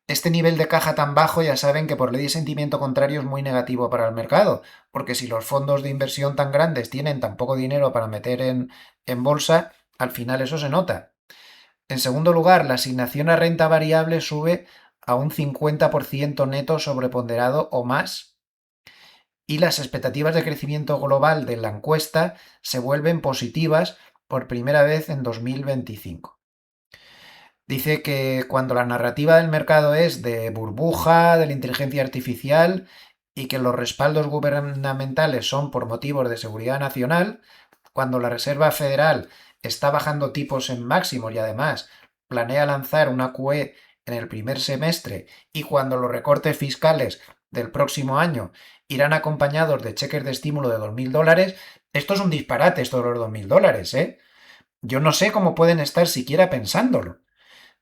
Este nivel de caja tan bajo ya saben que por ley de sentimiento contrario es muy negativo para el mercado, porque si los fondos de inversión tan grandes tienen tan poco dinero para meter en bolsa, al final eso se nota. En segundo lugar, la asignación a renta variable sube a un 50% neto sobreponderado o más, y las expectativas de crecimiento global de la encuesta se vuelven positivas por primera vez en 2025. Dice que cuando la narrativa del mercado es de burbuja, de la inteligencia artificial y que los respaldos gubernamentales son por motivos de seguridad nacional, cuando la Reserva Federal está bajando tipos en máximos y además planea lanzar una QE en el primer semestre y cuando los recortes fiscales del próximo año irán acompañados de cheques de estímulo de 2.000 dólares, esto es un disparate, esto de los 2.000 dólares, ¿eh? Yo no sé cómo pueden estar siquiera pensándolo.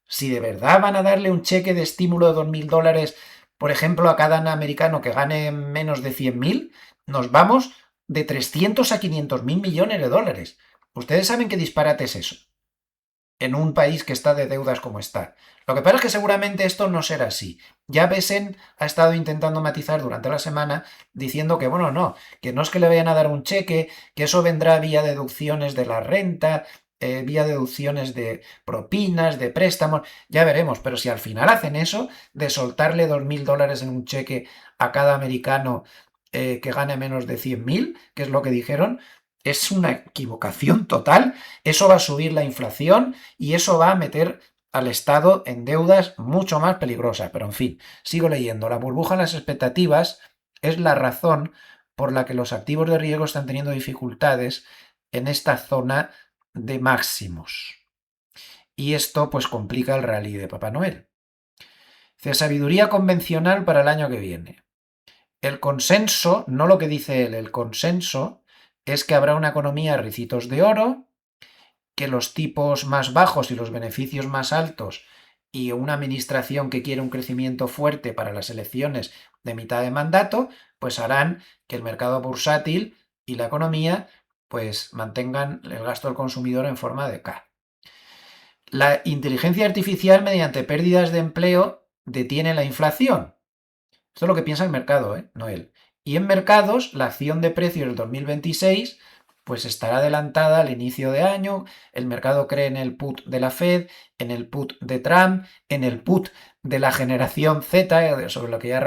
Si de verdad van a darle un cheque de estímulo de 2.000 dólares, por ejemplo, a cada americano que gane menos de 100.000, nos vamos de 300 a 500.000 millones de dólares. Ustedes saben qué disparate es eso en un país que está de deudas como está. Lo que pasa es que seguramente esto no será así. Ya Besen ha estado intentando matizar durante la semana diciendo que, bueno, no, que no es que le vayan a dar un cheque, que eso vendrá vía deducciones de la renta, vía deducciones de propinas, de préstamos, ya veremos, pero si al final hacen eso, de soltarle 2.000 dólares en un cheque a cada americano que gane menos de 100.000, que es lo que dijeron, es una equivocación total. Eso va a subir la inflación y eso va a meter al Estado en deudas mucho más peligrosas. Pero en fin, sigo leyendo. La burbuja en las expectativas es la razón por la que los activos de riesgo están teniendo dificultades en esta zona de máximos. Y esto pues complica el rally de Papá Noel. Dice, sabiduría convencional para el año que viene. El consenso, no lo que dice él, el consenso es que habrá una economía a ricitos de oro, que los tipos más bajos y los beneficios más altos y una administración que quiere un crecimiento fuerte para las elecciones de mitad de mandato, pues harán que el mercado bursátil y la economía pues mantengan el gasto del consumidor en forma de K. La inteligencia artificial mediante pérdidas de empleo detiene la inflación. Esto es lo que piensa el mercado, no él. Y en mercados, la acción de precios del 2026 pues estará adelantada al inicio de año. El mercado cree en el put de la Fed, en el put de Trump, en el put de la generación Z, sobre lo que ya ha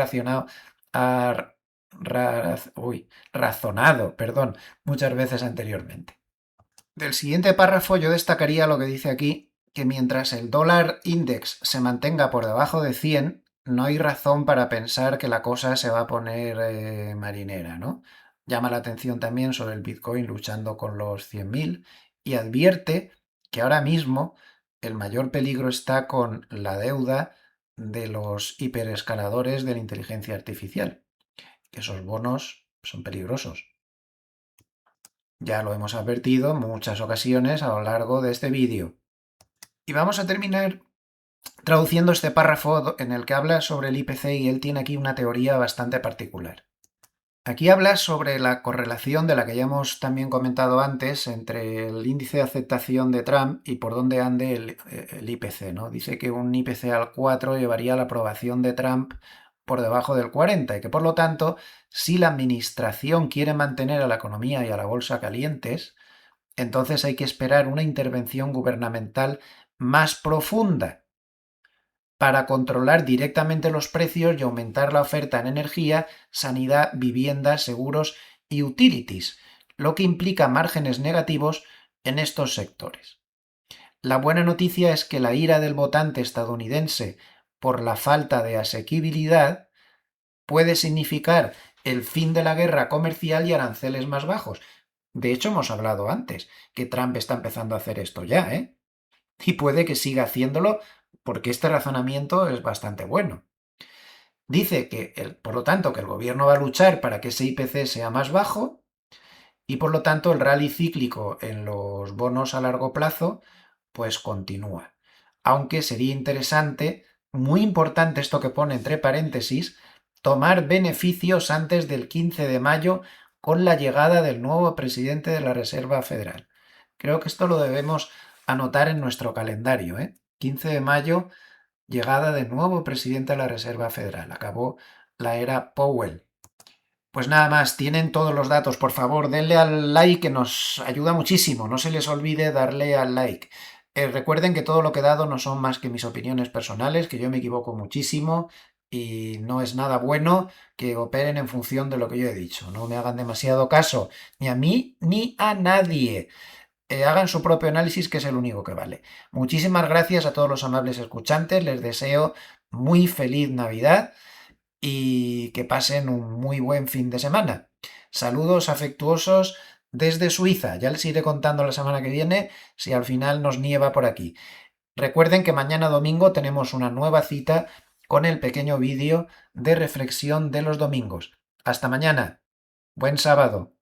razonado muchas veces anteriormente. Del siguiente párrafo yo destacaría lo que dice aquí, que mientras el dólar index se mantenga por debajo de 100, no hay razón para pensar que la cosa se va a poner marinera, ¿no? Llama la atención también sobre el Bitcoin luchando con los 100.000 y advierte que ahora mismo el mayor peligro está con la deuda de los hiperescaladores de la inteligencia artificial. Esos bonos son peligrosos. Ya lo hemos advertido en muchas ocasiones a lo largo de este vídeo. Y vamos a terminar traduciendo este párrafo en el que habla sobre el IPC y él tiene aquí una teoría bastante particular. Aquí habla sobre la correlación de la que ya hemos también comentado antes entre el índice de aceptación de Trump y por dónde ande el IPC, ¿no? Dice que un IPC al 4 llevaría a la aprobación de Trump por debajo del 40 y que por lo tanto, si la administración quiere mantener a la economía y a la bolsa calientes, entonces hay que esperar una intervención gubernamental más profunda para controlar directamente los precios y aumentar la oferta en energía, sanidad, vivienda, seguros y utilities, lo que implica márgenes negativos en estos sectores. La buena noticia es que la ira del votante estadounidense por la falta de asequibilidad puede significar el fin de la guerra comercial y aranceles más bajos. De hecho, hemos hablado antes que Trump está empezando a hacer esto ya, ¿eh? Y puede que siga haciéndolo porque este razonamiento es bastante bueno. Dice que, por lo tanto, que el gobierno va a luchar para que ese IPC sea más bajo y, por lo tanto, el rally cíclico en los bonos a largo plazo, pues continúa. Aunque sería interesante, muy importante esto que pone entre paréntesis, tomar beneficios antes del 15 de mayo con la llegada del nuevo presidente de la Reserva Federal. Creo que esto lo debemos anotar en nuestro calendario, ¿eh? 15 de mayo, llegada del nuevo presidente de la Reserva Federal. Acabó la era Powell. Pues nada más, tienen todos los datos. Por favor, denle al like que nos ayuda muchísimo. No se les olvide darle al like. Recuerden que todo lo que he dado no son más que mis opiniones personales, que yo me equivoco muchísimo y no es nada bueno que operen en función de lo que yo he dicho. No me hagan demasiado caso, ni a mí ni a nadie. Hagan su propio análisis, que es el único que vale. Muchísimas gracias a todos los amables escuchantes. Les deseo muy feliz Navidad y que pasen un muy buen fin de semana. Saludos afectuosos desde Suiza. Ya les iré contando la semana que viene si al final nos nieva por aquí. Recuerden que mañana domingo tenemos una nueva cita con el pequeño vídeo de reflexión de los domingos. Hasta mañana. Buen sábado.